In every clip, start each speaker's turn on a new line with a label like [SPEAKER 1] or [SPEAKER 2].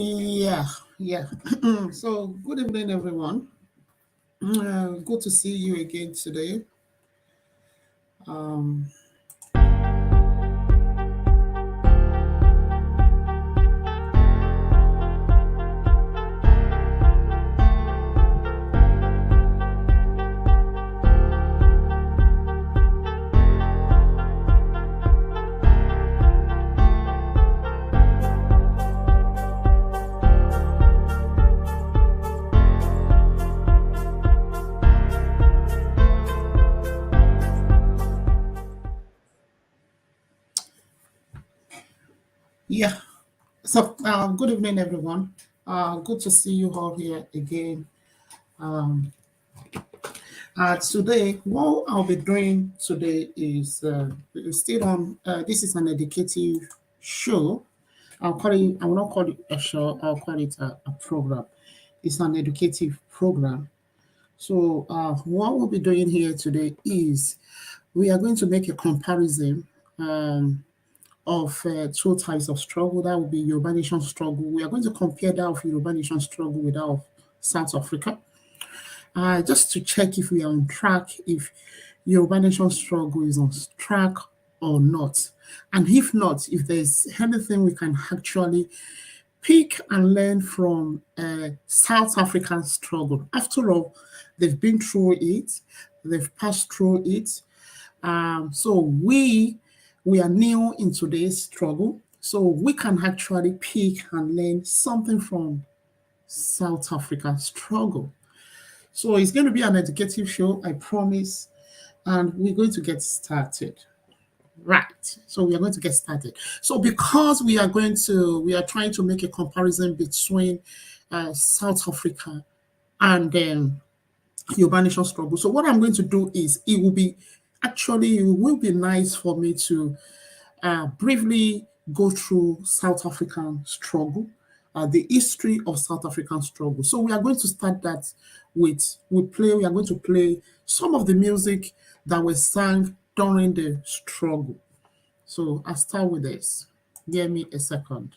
[SPEAKER 1] Yeah, yeah. So, good evening, everyone. Good to see you again today. Um, yeah. So, good evening, everyone. Good to see you all here again. Um, Today, what I'll be doing today is still on. This is an educative show. I'll call it. I will not call it a show. I'll call it a program. It's an educative program. So, what we'll be doing here today is we are going to make a comparison of two types of struggle. That would be Yoruba Nation struggle. We are going to compare that of Yoruba Nation struggle with that of South Africa, just to check if we are on track, if Yoruba Nation struggle is on track or not. And if not, if there's anything we can actually pick and learn from South African struggle. After all, they've been through it, they've passed through it. So we are new in today's struggle, so we can actually pick and learn something from South African struggle. So it's going to be an educative show, I promise, and we're going to get started. Right. So we are going to get started. So because we are trying to make a comparison between South Africa and Yoruba Nation struggle. So what I'm going to do is it will be nice for me to briefly go through South African struggle, the history of South African struggle. So we are going to start that we are going to play some of the music that was sung during the struggle. So I'll start with this. Give me a second.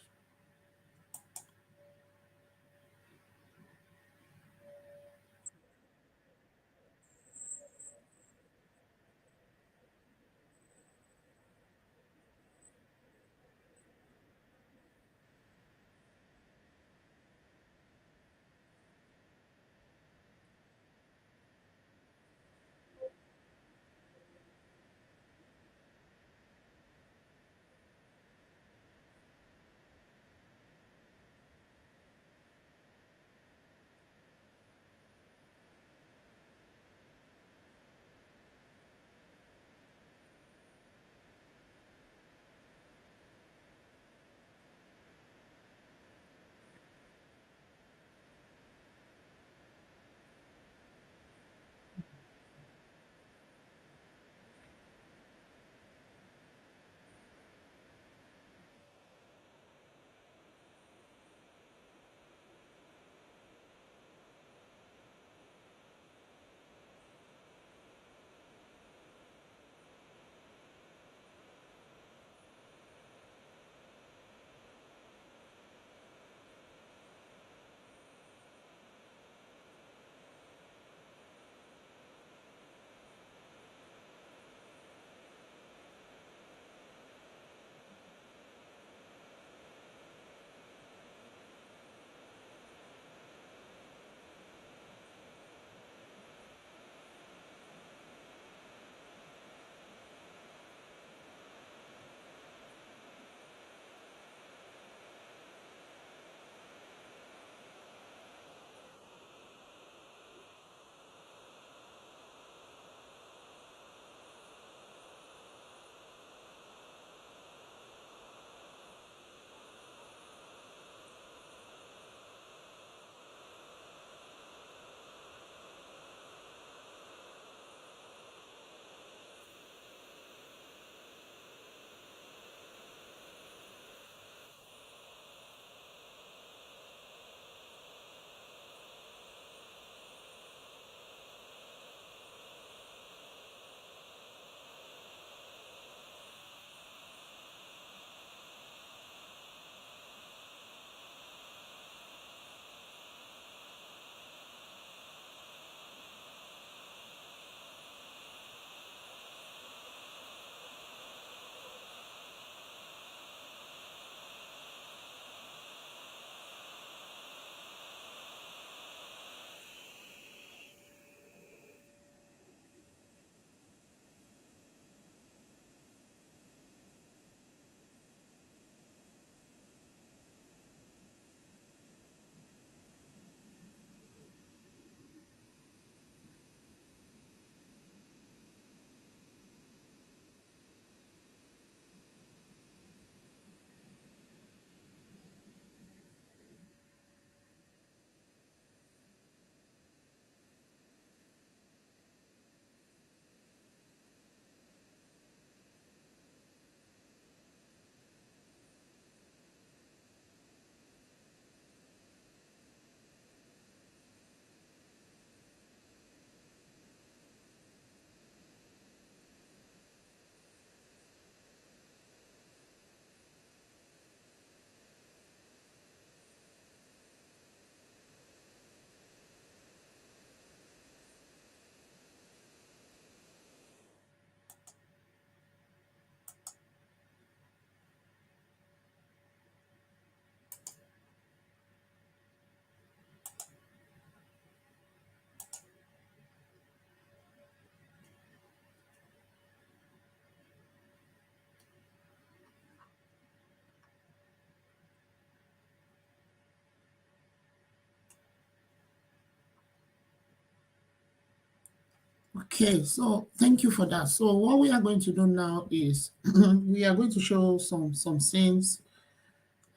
[SPEAKER 1] Okay, so thank you for that. So what we are going to do now is we are going to show some things.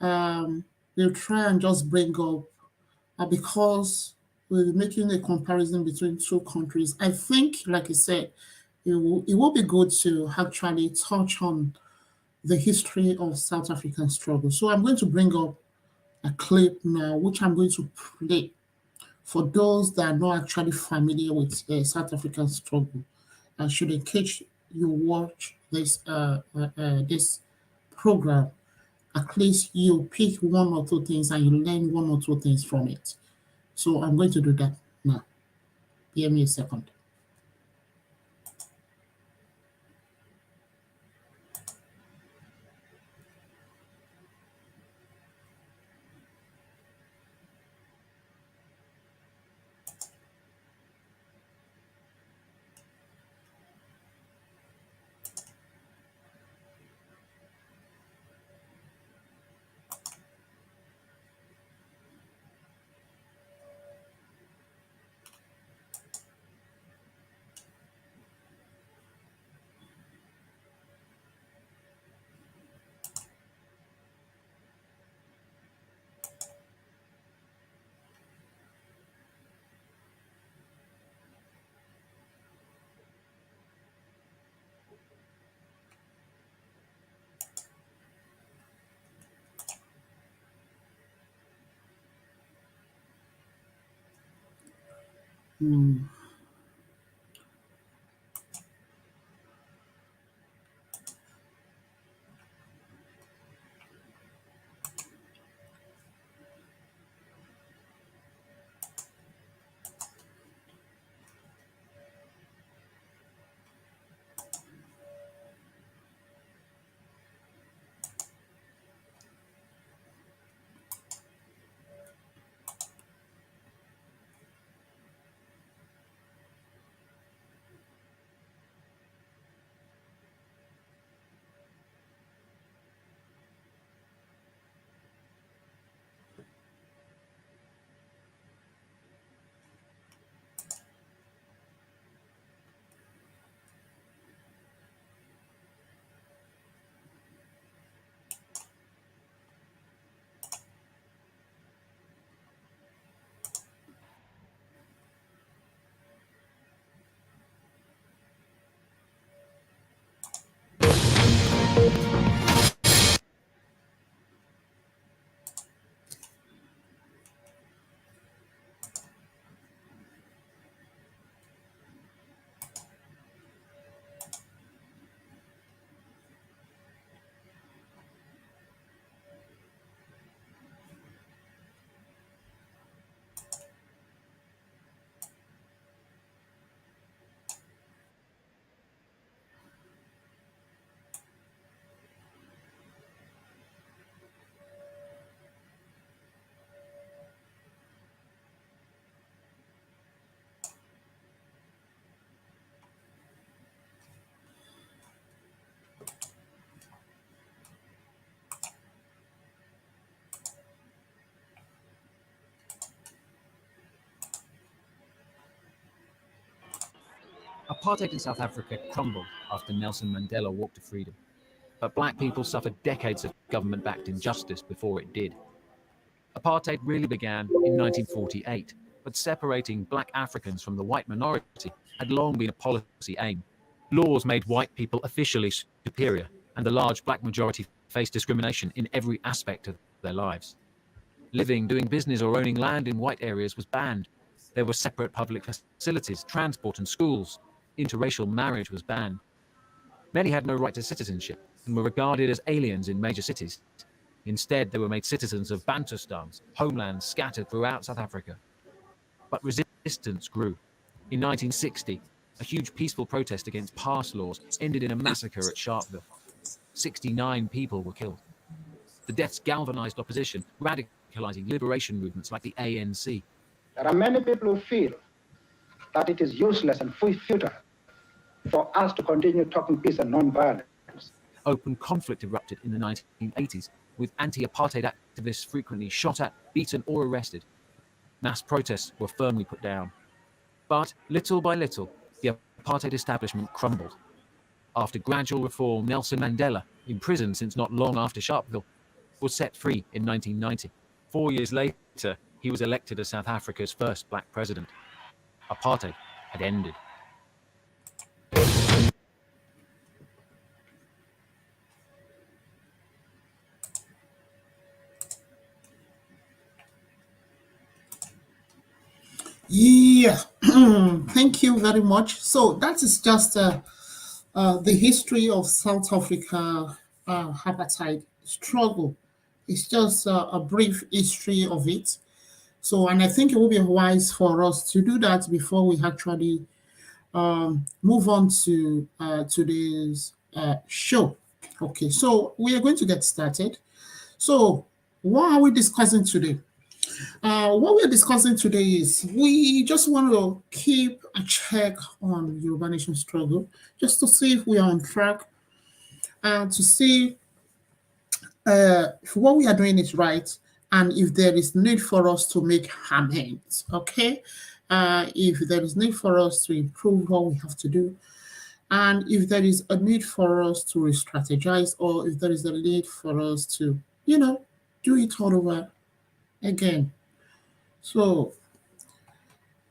[SPEAKER 1] We'll try and just bring up because we're making a comparison between two countries. I think, like I said, it will be good to actually touch on the history of South African struggle. So I'm going to bring up a clip now, which I'm going to play for those that are not actually familiar with South African struggle. I should encourage you watch this program. At least you pick one or two things and you learn one or two things from it. So I'm going to do that now. Give me a second. Hmm.
[SPEAKER 2] Apartheid in South Africa crumbled after Nelson Mandela walked to freedom, but black people suffered decades of government-backed injustice before it did. Apartheid really began in 1948, but separating black Africans from the white minority had long been a policy aim. Laws made white people officially superior, and the large black majority faced discrimination in every aspect of their lives. Living, doing business, or owning land in white areas was banned. There were separate public facilities, transport, and schools. Interracial marriage was banned. Many had no right to citizenship and were regarded as aliens in major cities. Instead, they were made citizens of Bantustans, homelands scattered throughout South Africa. But resistance grew. In 1960, a huge peaceful protest against past laws ended in a massacre at Sharpeville. 69 people were killed. The deaths galvanized opposition, radicalizing liberation movements like the ANC.
[SPEAKER 3] There are many people who feel that it is useless and futile for us to continue talking peace and non-violence.
[SPEAKER 2] Open conflict erupted in the 1980s, with anti-apartheid activists frequently shot at, beaten, or arrested. Mass protests were firmly put down. But little by little, the apartheid establishment crumbled. After gradual reform, Nelson Mandela, imprisoned since not long after Sharpeville, was set free in 1990. 4 years later, he was elected as South Africa's first black president. Apartheid had ended.
[SPEAKER 1] Yeah, thank you very much. So that is just the history of South Africa apartheid struggle. It's just a brief history of it. So, and I think it will be wise for us to do that before we actually move on to today's show. Okay, so we are going to get started. So, what are we discussing today? What we are discussing today is we just want to keep a check on Yoruba Nation Struggle, just to see if we are on track and to see if what we are doing is right and if there is need for us to make amends. Okay, if there is need for us to improve what we have to do, and if there is a need for us to re-strategize, or if there is a need for us to, do it all over again. So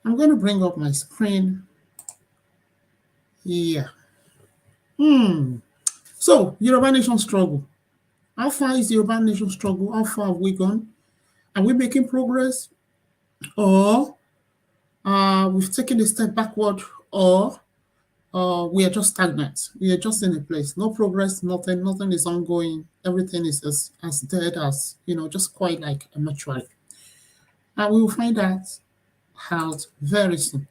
[SPEAKER 1] I'm going to bring up my screen. Yeah. So Yoruba Nation Struggle. How far is the Yoruba Nation Struggle? How far have we gone? Are we making progress? Or we've taken a step backward? Or we are just stagnant? We are just in a place. No progress, nothing is ongoing. Everything is as dead as, just quite like a mortuary. And we will find that out very soon.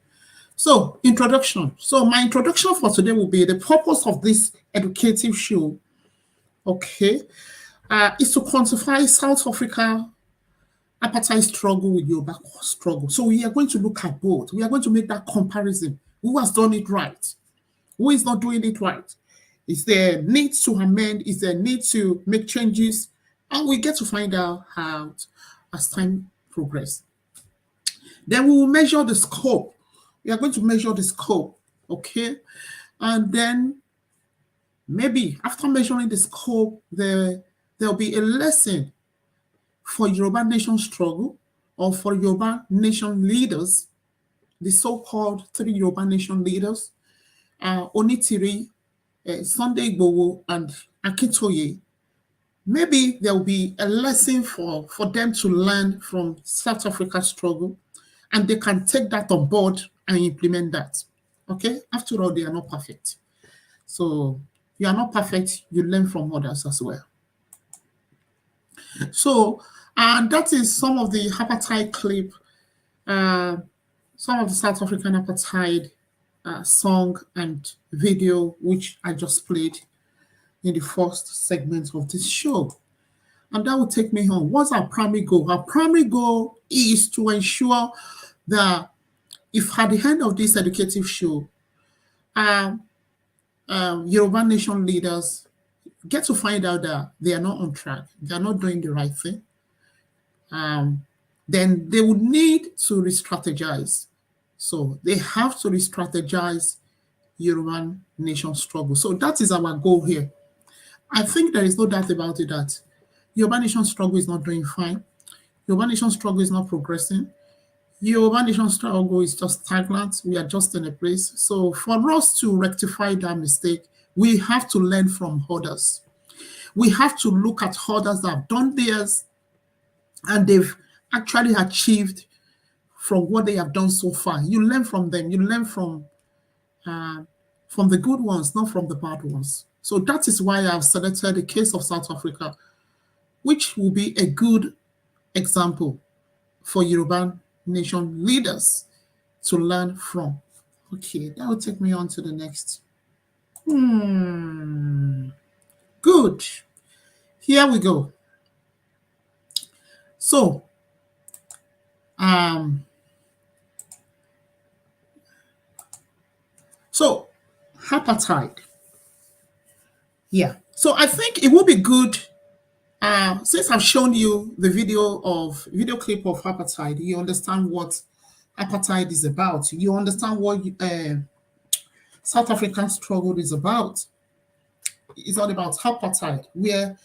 [SPEAKER 1] So, introduction. So, my introduction for today will be the purpose of this educative show, okay, is to quantify South Africa apartheid struggle with Yoruba struggle. So, we are going to look at both. We are going to make that comparison. Who has done it right? Who is not doing it right? Is there need to amend? Is there need to make changes? And we get to find out how as time progresses. Then we will measure the scope. We are going to measure the scope, okay? And then maybe after measuring the scope, there'll be a lesson for Yoruba Nation Struggle or for Yoruba Nation leaders, the so-called 3 Yoruba Nation leaders, Onitiri, Sunday Igboho, and Akintoye. Maybe there'll be a lesson for them to learn from South Africa struggle, and they can take that on board and implement that. Okay? After all, they are not perfect. So you are not perfect, you learn from others as well. So, and that is some of the apartheid clip, some of the South African apartheid song and video, which I just played in the first segment of this show. And that will take me home. What's our primary goal? Our primary goal is to ensure that if at the end of this educative show, Yoruba Nation leaders get to find out that they are not on track, they are not doing the right thing, then they would need to re-strategize. So they have to re-strategize Yoruba Nation Struggle. So that is our goal here. I think there is no doubt about it that Yoruba Nation Struggle is not doing fine. Yoruba Nation Struggle is not progressing. Yoruba Nation Struggle is just stagnant. We are just in a place. So for us to rectify that mistake, we have to learn from others. We have to look at others that have done theirs and they've actually achieved from what they have done so far. You learn from them. You learn from the good ones, not from the bad ones. So that is why I've selected the case of South Africa, which will be a good example for Yoruba Nation leaders to learn from. Okay, that will take me on to the next. Good. Here we go. So, apartheid. Yeah. So I think it would be good, since I've shown you the video clip of apartheid, you understand what apartheid is about. You understand what South African struggle is about. It's all about apartheid, where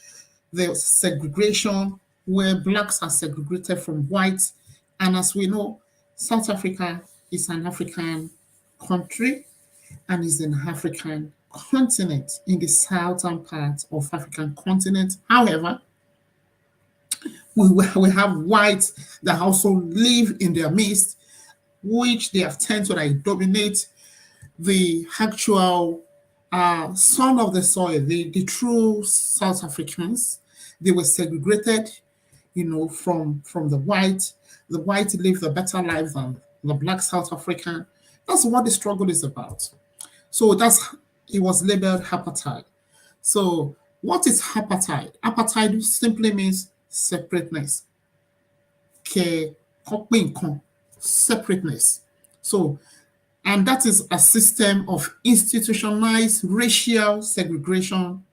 [SPEAKER 1] there's segregation, where blacks are segregated from whites. And as we know, South Africa is an African country and is an African continent in the southern part of African continent. However, we have whites that also live in their midst, which they have tend to like dominate the actual son of the soil, the true South Africans. They were segregated, from the white. The white lived a better life than the black South African. That's what the struggle is about. So it was labeled apartheid. So what is apartheid? Apartheid simply means separateness. Ke separateness. So, and that is a system of institutionalized racial segregation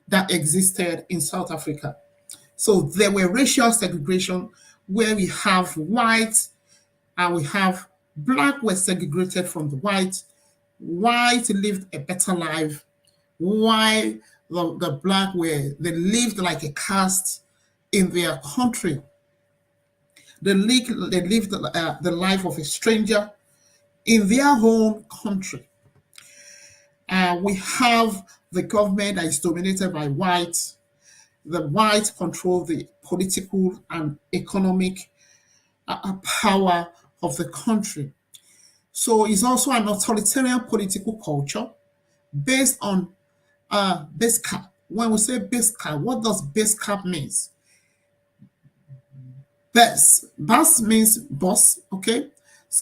[SPEAKER 1] that existed in South Africa. So there were racial segregation where we have white and we have black were segregated from the white. White lived a better life, while the black they lived like a caste in their country. They lived the life of a stranger in their own country. We have the government that is dominated by whites. The whites control the political and economic power of the country. So it's also an authoritarian political culture based on base cap. When we say base cap, what does base cap means? Bas means boss, okay?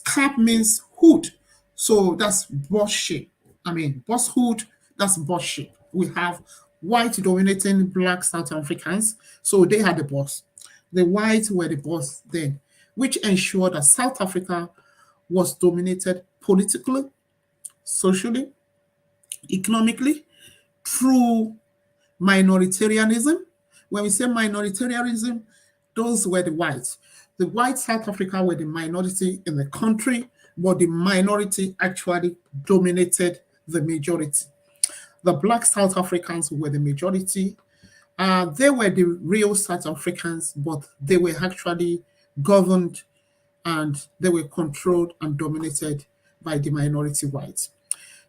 [SPEAKER 1] Cap means hood. So that's boss shape. I mean, boss hood, that's boss shape. We have white dominating black South Africans. So they had the boss. The whites were the boss then, which ensured that South Africa was dominated politically, socially, economically, through minoritarianism. When we say minoritarianism, those were the whites. The white South Africa were the minority in the country, but the minority actually dominated the majority. The black South Africans were the majority. They were the real South Africans, but they were actually governed and they were controlled and dominated by the minority whites.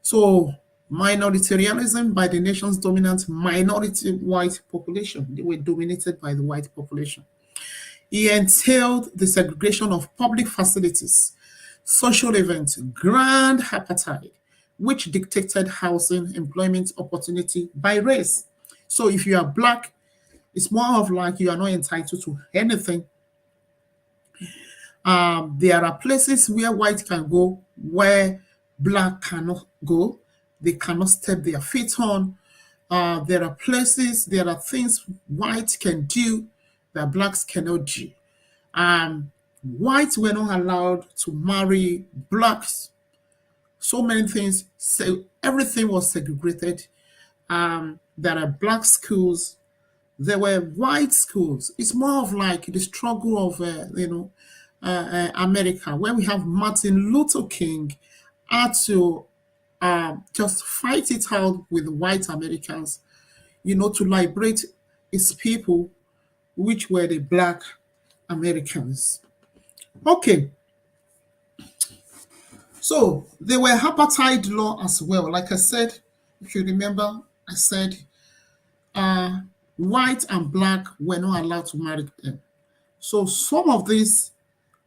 [SPEAKER 1] So minoritarianism by the nation's dominant minority white population. They were dominated by the white population. It entailed the segregation of public facilities, social events, grand apartheid, which dictated housing, employment opportunity by race. So if you are black, it's more of like you are not entitled to anything. There are places where white can go, where black cannot go. They cannot step their feet on. There are places, there are things whites can do that blacks cannot do. Whites were not allowed to marry blacks. So many things. So everything was segregated. There are black schools. There were white schools. It's more of like the struggle of, America, where we have Martin Luther King had to just fight it out with white Americans, to liberate his people, which were the black Americans. Okay, so there were apartheid law as well. Like I said, if you remember, I said white and black were not allowed to marry them. So some of these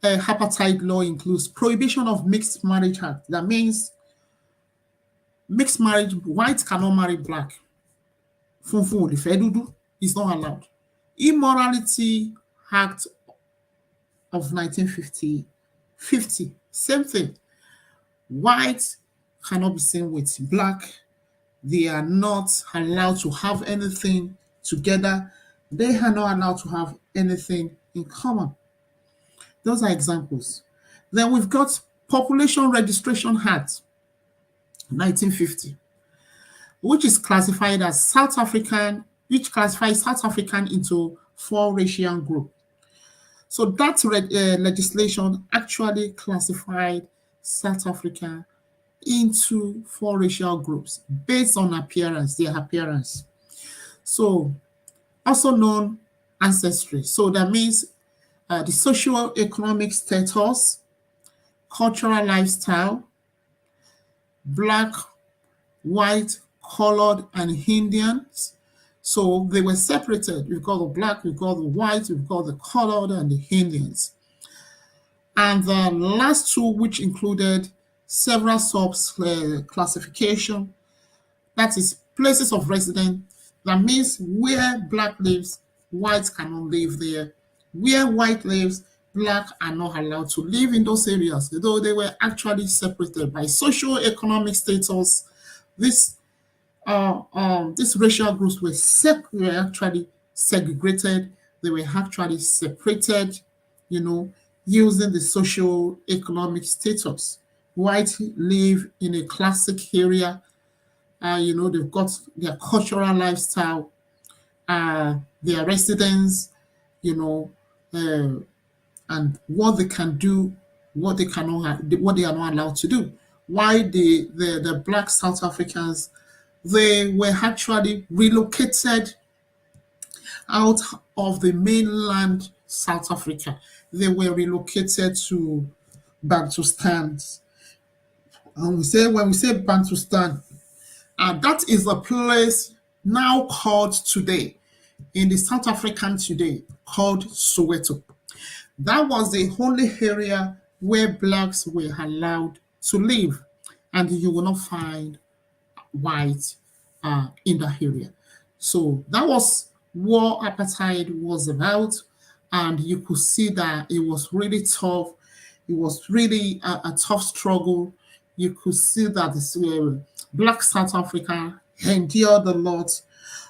[SPEAKER 1] apartheid law includes prohibition of mixed marriage act. That means mixed marriage, white cannot marry black. Funfun the Fedudu is not allowed. Immorality Act of 1950, same thing. White cannot be seen with black. They are not allowed to have anything together. They are not allowed to have anything in common. Those are examples. Then we've got Population Registration Act, 1950, which is classified as South African, which classifies South African into 4 racial groups. So that legislation actually classified South Africa into four racial groups based on appearance, their appearance. So, also known ancestry. So that means the socio-economic status, cultural lifestyle, black, white, colored, and Indians. So they were separated. We've got the black, we've got the white, we've got the colored, and the Indians. And the last two, which included several classification, that is places of residence. That means where black lives, white cannot live there. Where white lives, black are not allowed to live in those areas, though they were actually separated by socio-economic status. These racial groups were actually segregated. They were actually separated, you know, using the socio-economic status. White live in a classic area. They've got their cultural lifestyle, their residence, you know, and what they can do, what they cannot, what they are not allowed to do. Why the black South Africans, they were actually relocated out of the mainland South Africa. They were relocated to Bantustan. And when we say Bantustan, that is a place now called today, in the South African today, called Soweto. That was the only area where blacks were allowed to live, and you will not find white in that area. So that was what apartheid was about, and you could see that it was really tough. It was really a tough struggle. You could see that the black South Africa endured a lot,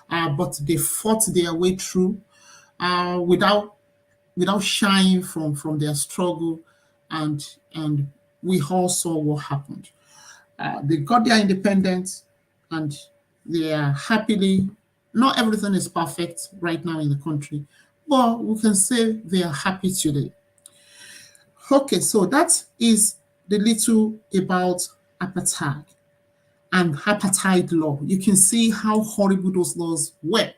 [SPEAKER 1] but they fought their way through without shying from their struggle, and we all saw what happened. They got their independence, and they are happily. Not everything is perfect right now in the country, but we can say they are happy today. Okay, so that is the little about apartheid and apartheid law. You can see how horrible those laws were.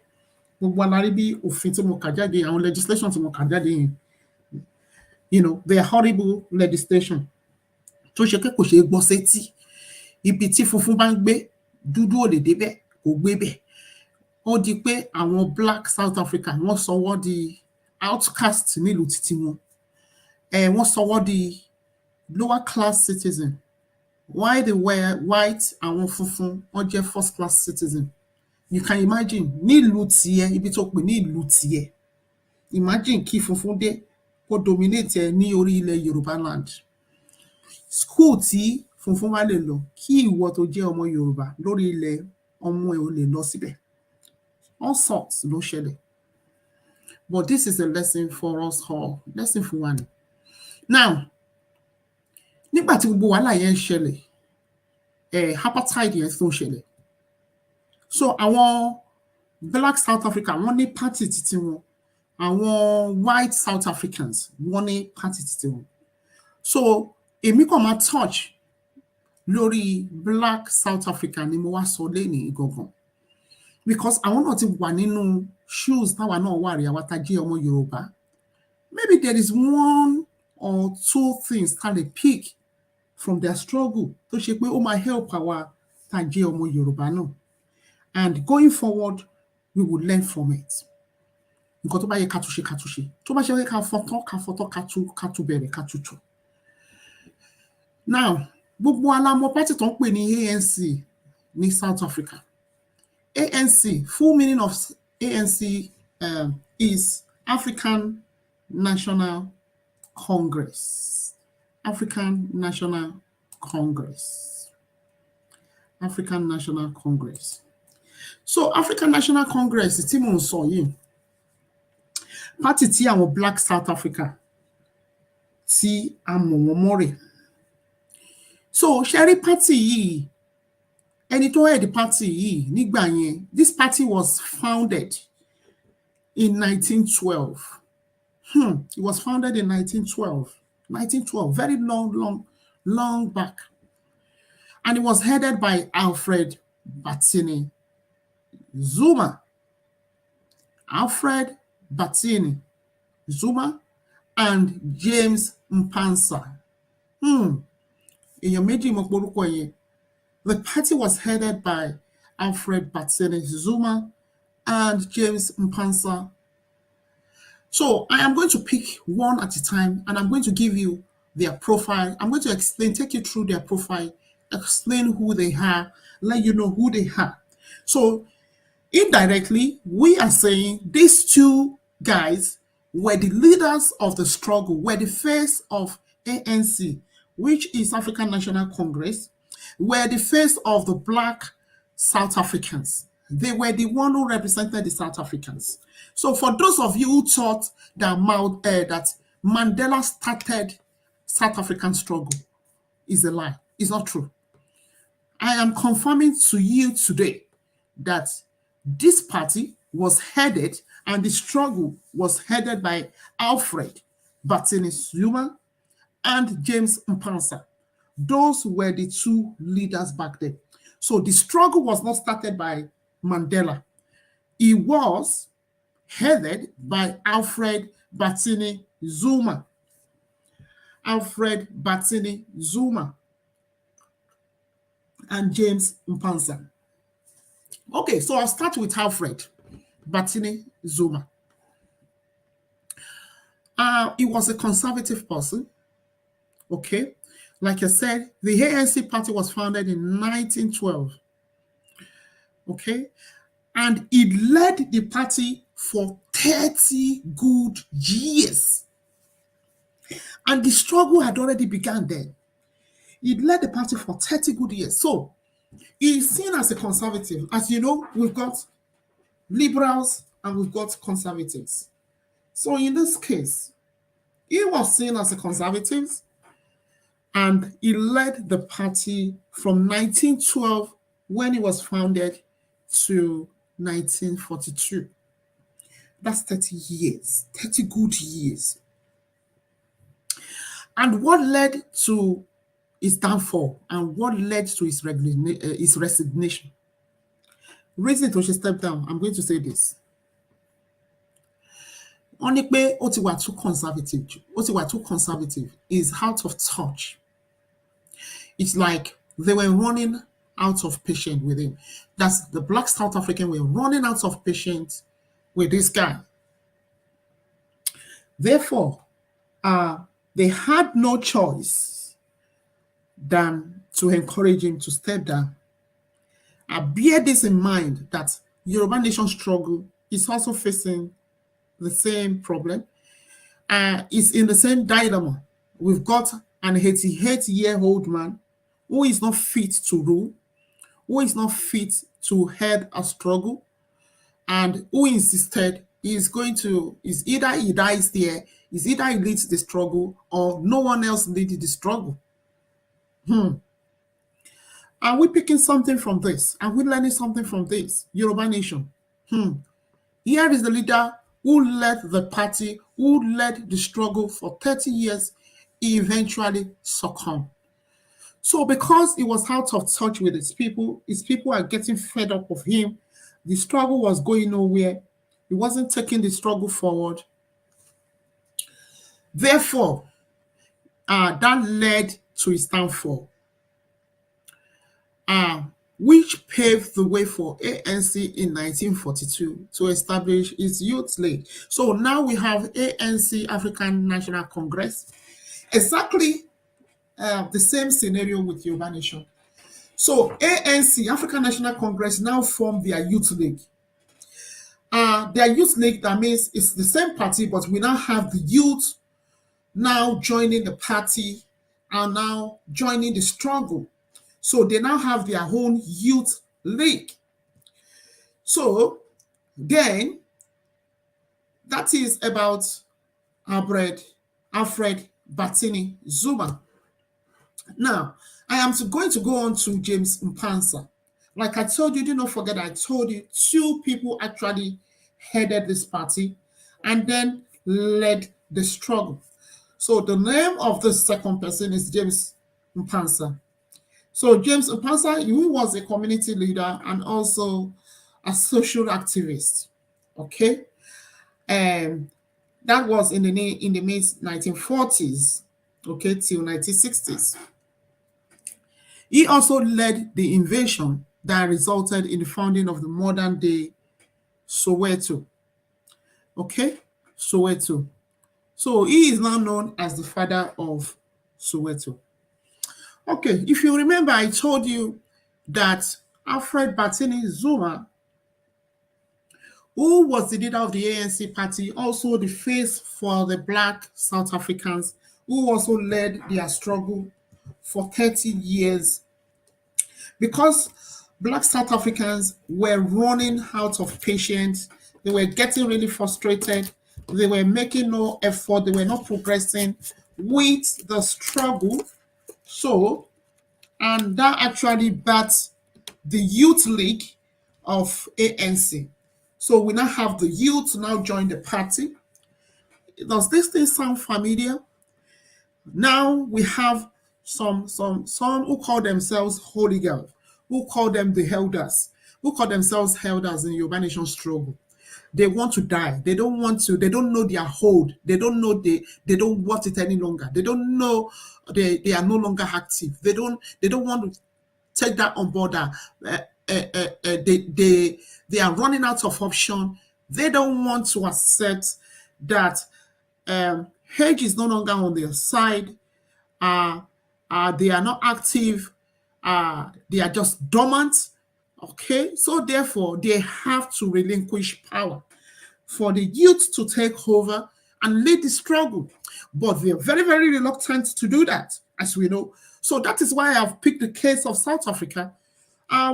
[SPEAKER 1] Gbogbo alárí bí òfin tí mo kà jáde, àwọn legislation tí mo kà jáde yẹn, they are horrible legislation tó ṣe pé kò ṣeé gbọ́ sétí. Ibi tí funfun bá ń gbé, dúdú ò lè débẹ̀, kò gbé bẹ̀. Ó di pé àwọn black South Africa wọ́n sọ wọ́n di outcast nílùú títí wọn. Wọ́n sọ wọ́n di lower class citizen. While they were white, àwọn funfun wọ́n jẹ́ first class citizen. You can imagine nílùú tiẹ̀, ibi tó pè ní ìlú tiẹ̀. Imagine kí funfun dé kó dominate ẹ ní orí ilẹ̀ Yorùbá land. School tí funfun wá lè lọ, kí ìwọ tó jẹ́ ọmọ Yorùbá lórí ilẹ̀ ọmọ ẹ ò lè lọ síbẹ̀. All sorts ló ṣẹlẹ̀. But this is a lesson for us all. Lesson fún wa ni. Now, nígbà tí gbogbo wàhálà yẹn ṣẹlẹ̀, apartheid yẹn tó ṣẹlẹ̀. So àwọn black South Africa wọ́n ní party títí wọn. Àwọn white South Africans wọ́n ní party títí wọn. So èmi kàn máa touch lórí black South Africa ni mo wá sọ lénìí gangan. Because àwọn náà ti wà nínú shoes táwa náà wà rí àwa tá jẹ́ ọmọ Yorùbá. Maybe there is one or two things tá lè pick from their struggle tó ṣe pé ó máa help àwa tá jẹ́ ọmọ Yorùbá náà. And going forward, we will learn from it. Nǹkan tó bá yẹ ká tún ṣe ká tún ṣe. Tó bá ṣe ká fọ́tán ká tún bẹ̀rẹ̀ ká tún tún. Now, gbogbo alámọ̀ party tó ń pè ní ANC ní South Africa. ANC, full meaning of ANC is African National Congress. African National Congress. African National Congress. So African National Congress tí mò ń sọ yìí, party tí àwọn black South Africa tí a mọ̀ wọ́n mọ́ rẹ̀. So ṣe rí party yìí, ẹni tó head party yìí nígbà yẹn, this party was founded in 1912. It was founded in 1912. 1912, very long back. And it was headed by Alfred Batini Zuma. Alfred Batini Zuma and James Mpanza. The party was headed by Alfred Batini Zuma and James Mpanza. So I am going to pick one at a time and I'm going to give you their profile. I'm going to take you through their profile, explain who they are, let you know who they are. So indirectly, we are saying these two guys were the leaders of the struggle, were the face of ANC, which is African National Congress, were the face of the Black South Africans. They were the one who represented the South Africans. So for those of you who thought that Mandela started South African struggle, is a lie. It's not true. I am confirming to you today that this party was headed and the struggle was headed by Alfred Batini Zuma and James Mpanza. Those were the two leaders back then. So the struggle was not started by Mandela. It was headed by Alfred Batini Zuma. Alfred Batini Zuma and James Mpanza. Okay, so I'll start with Alfred Batini Zuma. He was a conservative person. Okay, like I said, the ANC party was founded in 1912. Okay, and it led the party for 30 good years. And the struggle had already begun then. It led the party for 30 good years. So he's seen as a conservative. As you know, we've got liberals and we've got conservatives. So in this case, he was seen as a conservative and he led the party from 1912 when it was founded to 1942. That's 30 years, 30 good years. And what led to his downfall and what led to his resignation? Reason to step down, I'm going to say this. Only pé ó ti wà too conservative is out of touch. It's like they were running out of patience with him. That's the Black South African were running out of patience with this guy. Therefore, they had no choice than to encourage him to step down. Bear this in mind that Yoruba Nation Struggle is also facing the same problem. It's in the same dilemma. We've got an 88-year-old man who is not fit to rule, who is not fit to head a struggle, and who insisted is either he dies there, is either he leads the struggle, or no one else leads the struggle. Are we picking something from this? Are we learning something from this? Yoruba Nation. Here is the leader who led the party, who led the struggle for 30 years, he eventually succumbed. So because he was out of touch with his people are getting fed up of him. The struggle was going nowhere. He wasn't taking the struggle forward. Therefore, that led to his downfall, which paved the way for ANC in 1942 to establish its youth league. So now we have ANC, African National Congress, exactly the same scenario with Yoruba Nation. So ANC, African National Congress, now formed their youth league. Their youth league, that means it's the same party, but we now have the youth now joining the party and now joining the struggle. So they now have their own youth league. So then, that is about Alfred Batini Zuma. Now, I am going to go on to James Mpanza. Like I told you, do not forget I told you two people actually headed this party and then led the struggle. So the name of the second person is James Mpanza. So James Upasa, he was a community leader and also a social activist. Okay, and that was in the mid 1940s, okay, till 1960s. He also led the invasion that resulted in the founding of the modern day Soweto. Okay, Soweto. So he is now known as the father of Soweto. Okay, if you remember, I told you that Alfred Batini Zuma, who was the leader of the ANC party, also the face for the Black South Africans, who also led their struggle for 30 years, because Black South Africans were running out of patience, they were getting really frustrated, they were making no effort, they were not progressing with the struggle. So, and that actually birthed the Youth League of ANC. So we now have the youth now join the party. Does this thing sound familiar? Now we have some who call themselves holy girl, who call them the elders, who call themselves elders in Yoruba Nation Struggle. They want to die. They don't want to. They don't know their hold. They don't know they don't want it any longer. They don't know they are no longer active. They don't want to take that on board. They are running out of option. They don't want to accept that Hedge is no longer on their side. uh, they are not active, they are just dormant. Okay, so therefore they have to relinquish power for the youth to take over and lead the struggle. But they're very, very reluctant to do that, as we know. So that is why I've picked the case of South Africa,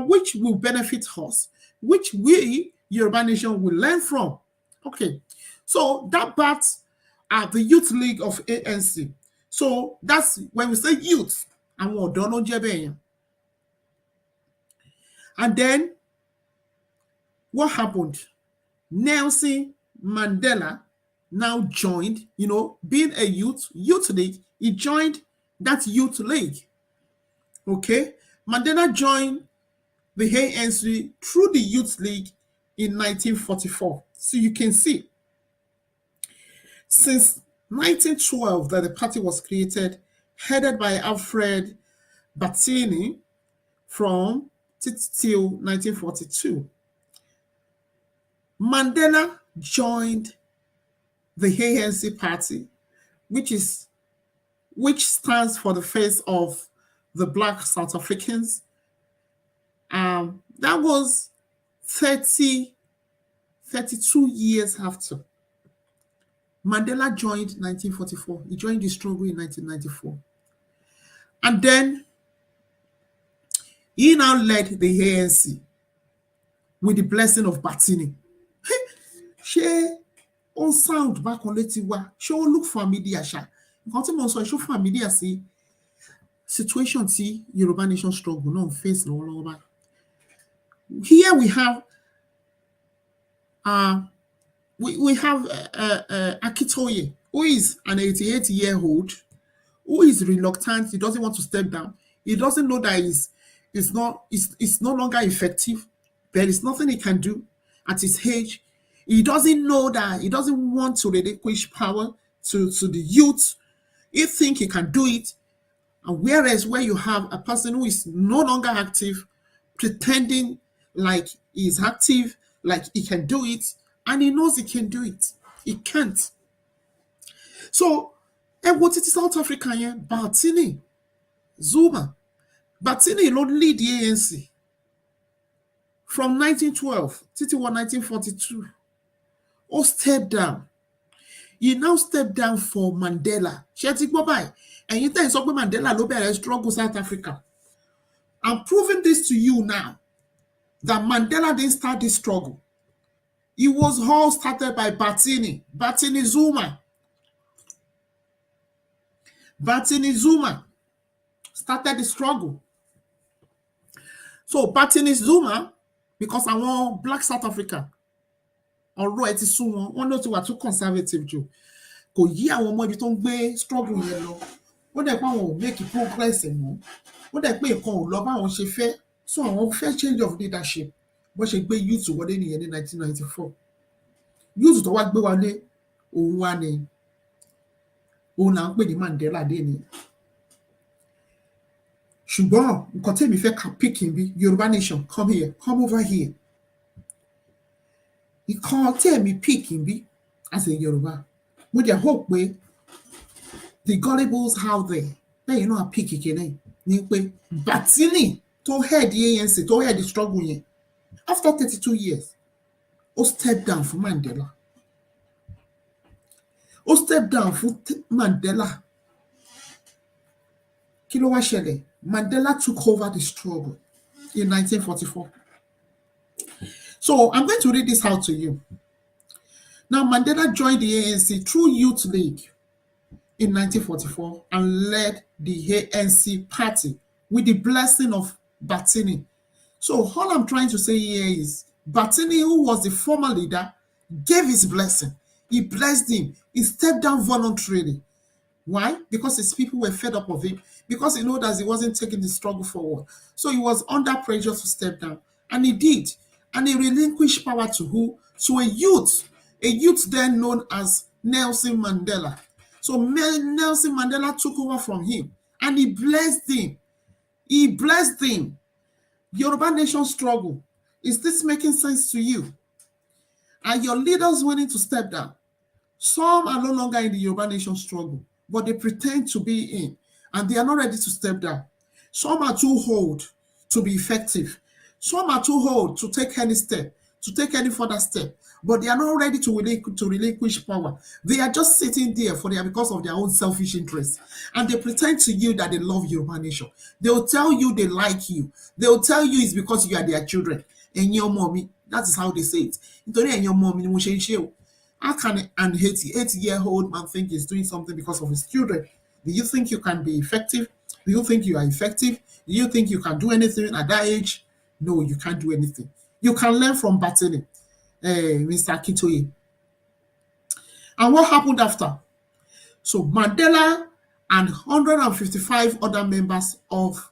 [SPEAKER 1] which will benefit us, which we, Yoruba Nation, will learn from. Okay, so that part are the Youth League of ANC. So that's when we say youth, and what Donald Jebe. And then what happened? Nelson Mandela now joined, being a youth league, he joined that youth league. Okay, Mandela joined the ANC through the youth league in 1944. So you can see, since 1912 that the party was created, headed by Alfred Batini from till 1942. Mandela joined the ANC party, which stands for the face of the Black South Africans. That was 32 years after. Mandela joined 1944. He joined the struggle in 1994. And then he now led the ANC with the blessing of Batini. Ṣé ó sound back on létí wa? Ṣé ó look familiar ṣá? Nǹkan tí mo sọ ṣó familiar sí situation tí Yoruba Nation Struggle náà face lọ́wọ́lọ́wọ́ báyìí. Here we have Akitoye, who is an 88-year-old, who is reluctant. He doesn't want to step down. He doesn't know that it's no longer effective. There is nothing he can do at his age. He doesn't know that he doesn't want to relinquish power to the youth. He thinks he can do it. And whereas where you have a person who is no longer active, pretending like he is active, like he can do it, and he knows he can do it. He can't. So, what is South Africa here? Batini Zuma. Batini ló lead the ANC from 1912 to 1942. Ó step down. He now step down for Mandela. Ṣé ti gbọ́ báyìí? Ẹ̀yin tẹ́ ń sọ pé Mandela ló bẹ̀rẹ̀ struggle South Africa. I'm proving this to you now, that Mandela didn't start this struggle. It was all started by Batini Zuma. Batini Zuma started the struggle. So Batini Zuma, because àwọn Black South Africa, ọ̀rọ̀ ẹ̀ ti sú wọn ló ti wà too conservative jù. Kò yí àwọn ọmọ ibi tó ń gbé struggle yẹn lọ. ó dẹ̀ pé àwọn ò make progress mọ́, ó dẹ̀ pé nǹkan ò lọ báwọn ṣe fẹ́, so àwọn fẹ́ change of leadership bó ṣe gbé youth wọlé nìyẹn ní 1994. Youth tó wá gbé wọlé òun wá ni òun là ń pè ní Mandela dé ni. Ṣùgbọ́n nǹkan tẹ́mi fẹ́ ka pick bí Yoruba Nation, come here, come over here. Nǹkan tẹ́mi pick bí as a Yoruba, mo dẹ̀ hope pé the gullibles out there lẹ́yìn náà pick kìíní ni pé Batini tó head the ANC tó head the struggle yẹn after 32 years ó step down fún Mandela. Ó step down fún Mandela. Kí ló wá ṣẹlẹ̀? Mandela took over the struggle in 1944. So I'm going to read this out to you. Now, Mandela joined the ANC through Youth League in 1944 and led the ANC party with the blessing of Batini. So all I'm trying to say here is Batini, who was the former leader, gave his blessing. He blessed him. He stepped down voluntarily. Why? Because his people were fed up of him. Because he knew that he wasn't taking the struggle forward. So he was under pressure to step down. And he did. And he relinquished power to who? To a youth then known as Nelson Mandela. So Nelson Mandela took over from him. And he blessed him. He blessed him. Yoruba Nation Struggle. Is this making sense to you? Are your leaders willing to step down? Some are no longer in the Yoruba Nation Struggle, but they pretend to be in, and they are not ready to step down. Some are too old to be effective. Some are too old to take any step, to take any further step, but they are not ready to relinquish power. They are just sitting there because of their own selfish interests, and they pretend to you that they love Yoruba Nation. They will tell you they like you. They will tell you it's because you are their children. And your mommy, that is how they say it. And your mommy, how can an 88-year-old man think he's doing something because of his children? Do you think you can be effective? Do you think you are effective? Do you think you can do anything at that age? No, you can't do anything. You can learn from Batini, Mr. Kitoye. And what happened after? So Mandela and 155 other members of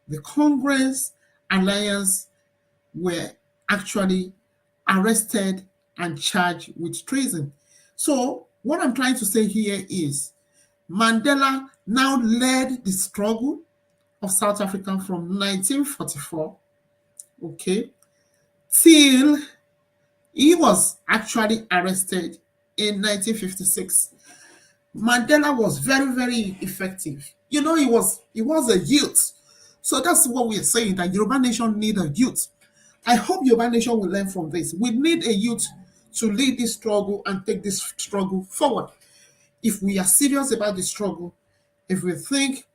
[SPEAKER 1] the Congress Alliance were actually arrested and charged with treason. So what I'm trying to say here is Mandela now led the struggle of South Africa from 1944, okay, till he was actually arrested in 1956. Mandela was very, very effective. You know, he was a youth. So that's what we are saying, that Yoruba Nation need a youth. I hope Yoruba Nation will learn from this. We need a youth to lead this struggle and take this struggle forward. If we are serious about the struggle, if we think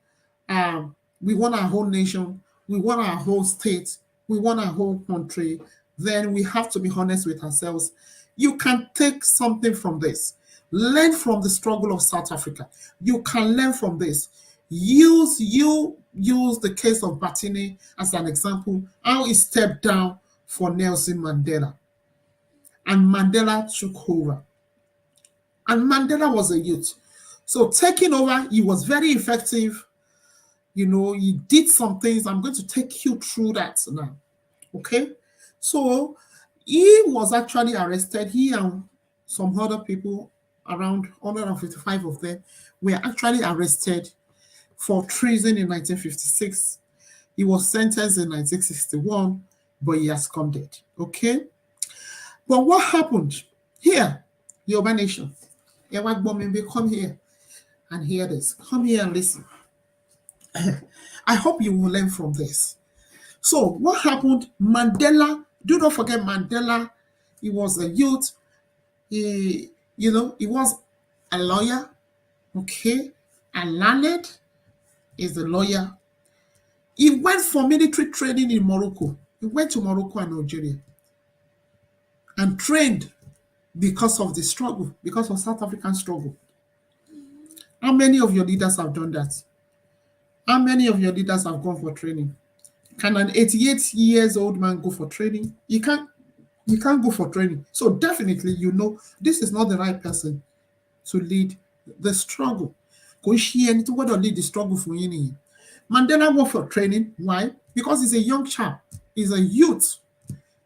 [SPEAKER 1] we want our whole nation, we want our whole state, we want our whole country, then we have to be honest with ourselves. You can take something from this. Learn from the struggle of South Africa. You can learn from this. Use the case of Batini as an example, how he stepped down for Nelson Mandela. And Mandela took over. And Mandela was a youth. So taking over, he was very effective. You know, he did some things. I'm going to take you through that now. Okay? So he was actually arrested. He and some other people, around 155 of them, were actually arrested for treason in 1956. He was sentenced in 1961, but he has come dead. Okay? But what happened here, Yoruba Nation? Come here and hear this. Come here and listen. I hope you will learn from this. So what happened? Mandela, do not forget Mandela. He was a youth. He was a lawyer. Okay? And learned is a lawyer. He went for military training in Morocco. He went to Morocco and Algeria and trained because of the struggle, because of South African struggle. How many of your leaders have done that? How many of your leaders have gone for training? Can an 88-year-old man go for training? You can't go for training. So definitely, this is not the right person to lead the struggle. Kò ṣe ẹni tó gbọ́dọ̀ lead the struggle fún yín nìyẹn. Mandela went for training. Why? Because he's a young chap. He's a youth.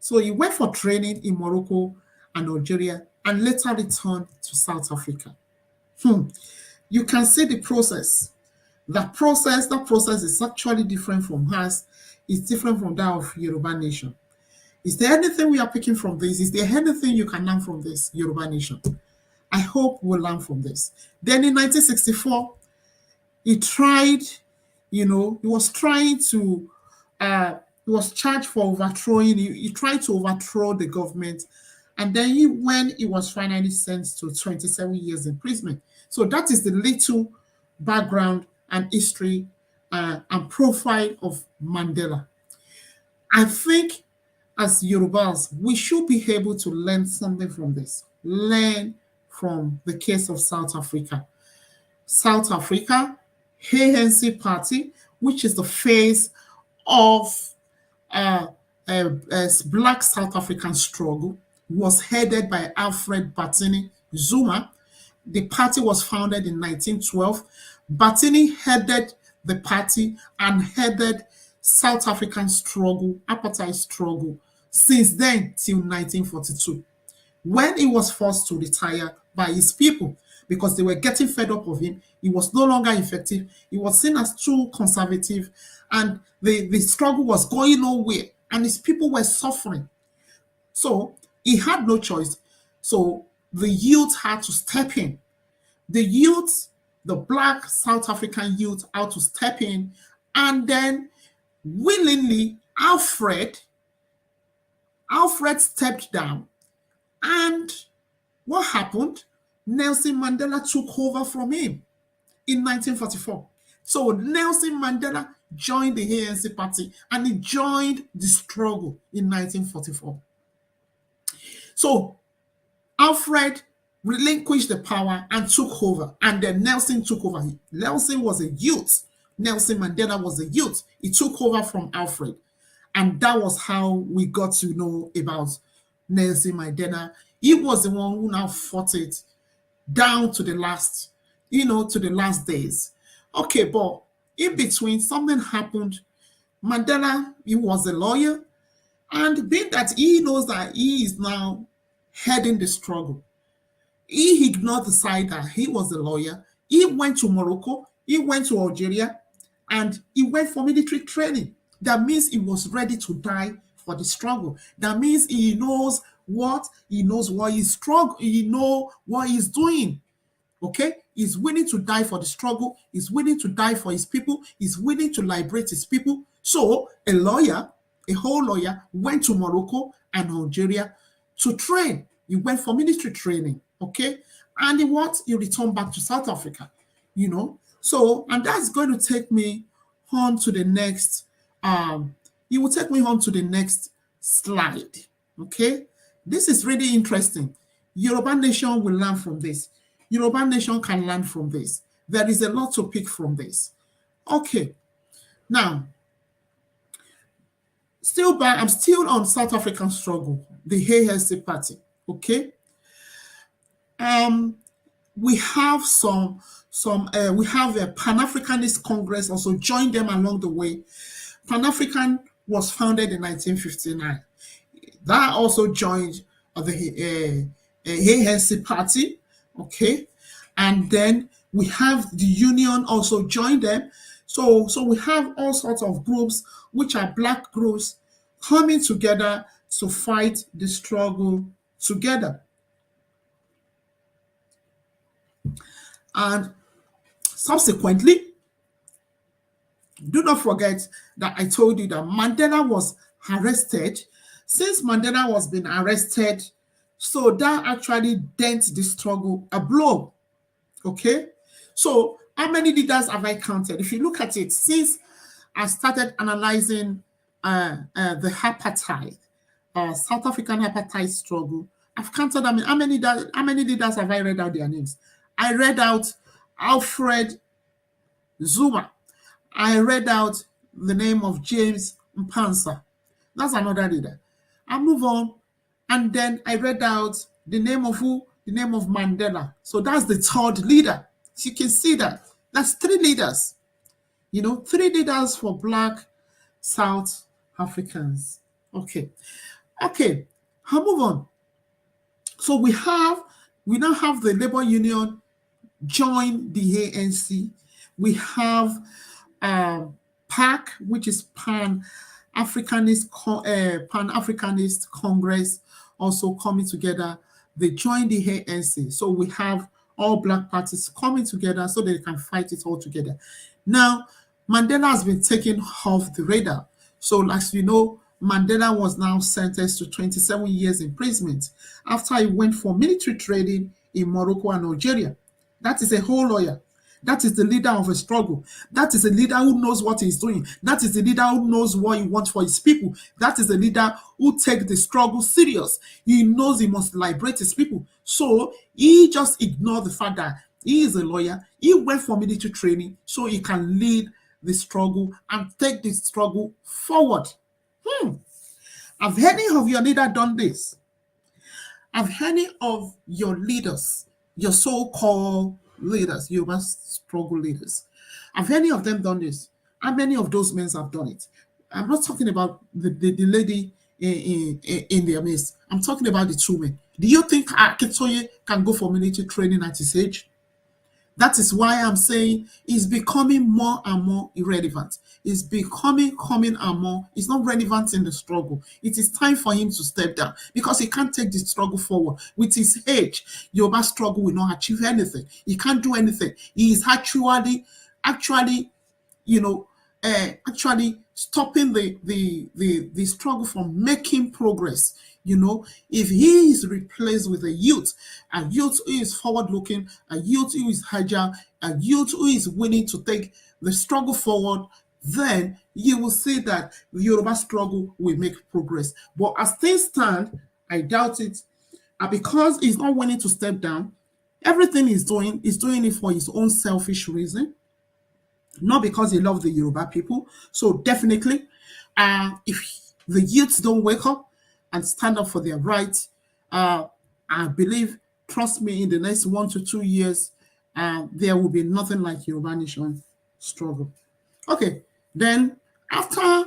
[SPEAKER 1] So he went for training in Morocco and Algeria and later returned to South Africa. You can see the process. That process is actually different from us. It's different from that of Yoruba Nation. Is there anything we are picking from this? Is there anything you can learn from this, Yoruba Nation? I hope we'll learn from this. Then in 1964, he tried, he was trying to, he was charged for overthrowing, he tried to overthrow the government. And then when he was finally sentenced to 27 years imprisonment. So that is the little background and history and profile of Mandela. I think as Yorubas, we should be able to learn something from this. Learn from the case of South Africa. South Africa, ANC Party, which is the face of Black South African struggle, was headed by Alfred Batini Zuma. The party was founded in 1912. Batini headed the party and headed South African struggle, apartheid struggle, since then till 1942, when he was forced to retire by his people because they were getting fed up of him. He was no longer effective. He was seen as too conservative, and the struggle was going nowhere, and his people were suffering. So he had no choice. So the youth had to step in. The youth, the Black South African youth, had to step in, and then willingly, Alfred stepped down. And what happened? Nelson Mandela took over from him in 1944. So Nelson Mandela joined the ANC party and he joined the struggle in 1944. So Alfred relinquished the power and took over, and then Nelson took over. Nelson was a youth. Nelson Mandela was a youth. He took over from Alfred. And that was how we got to know about Nelson Mandela. He was the one who now fought it down to the last, to the last days. Okay, but in between, something happened. Mandela, he was a lawyer, and being that he knows that he is now heading the struggle, he ignored the side that he was a lawyer. He went to Morocco, he went to Algeria, and he went for military training. That means he was ready to die for the struggle. That means he knows what he's struggle. He knows what he's doing. Okay, he's willing to die for the struggle. He's willing to die for his people. He's willing to liberate his people. So a whole lawyer, went to Morocco and Algeria to train. He went for military training. Okay, and he returned back to South Africa. So, and that's going to take me on to the next. It will take me on to the next slide. Okay, this is really interesting. Yoruba Nation will learn from this. Yoruba Nation can learn from this. There is a lot to pick from this. Okay, now, I'm still on South African struggle, the ANC party. Okay, we have we have a Pan-Africanist Congress also joined them along the way. Pan-African was founded in 1959. That also joined the ANC party, okay? And then we have the Union also joined them. So we have all sorts of groups, which are Black groups, coming together to fight the struggle together. And subsequently, do not forget that I told you that Mandela was arrested. Since Mandela was being arrested, so that actually dent the struggle a blow. Okay? So how many leaders have I counted? If you look at it, since I started analyzing the apartheid, South African apartheid struggle, I've counted them. How many leaders have I read out their names? I read out Alfred Zuma. I read out the name of James Mpanza. That's another leader. I move on, and then I read out the name of who? The name of Mandela. So that's the third leader. So you can see that That's three leaders. Three leaders for Black South Africans. Okay. Okay. I'll move on. So we now have the labor union join the ANC. We have PAC, which is Pan-Africanist Congress, also coming together. They join the ANC. So we have all Black parties coming together so they can fight it all together. Now, Mandela has been taken off the radar. So, as you know, Mandela was now sentenced to 27 years imprisonment after he went for military training in Morocco and Algeria. That is a whole lawyer. That is the leader of a struggle. That is a leader who knows what he's doing. That is the leader who knows what he wants for his people. That is the leader who takes the struggle serious. He knows he must liberate his people. So he just ignored the fact that he is a lawyer. He went for military training so he can lead the struggle and take the struggle forward. Have any of your leaders done this? Have any of your leaders, your so-called leaders, Yoruba struggle leaders, have any of them done this? How many of those men have done it? I'm not talking about the lady in their midst. I'm talking about the two men. Do you think Akintoye can go for military training at his age? That is why I'm saying it's becoming more and more irrelevant. It's becoming and more. It's not relevant in the struggle. It is time for him to step down because he can't take the struggle forward. With his age, Yoruba struggle will not achieve anything. He can't do anything. He is actually actually stopping the struggle from making progress. If he is replaced with a youth who is forward looking, a youth who is agile, a youth who is willing to take the struggle forward, then you will see that the Yoruba struggle will make progress. But as things stand, I doubt it. And because he's not willing to step down, everything he's doing it for his own selfish reason, not because he loves the Yoruba people. So definitely, if the youths don't wake up and stand up for their rights, I believe, trust me, in the next 1 to 2 years, there will be nothing like Yoruba Nation Struggle. Okay, then after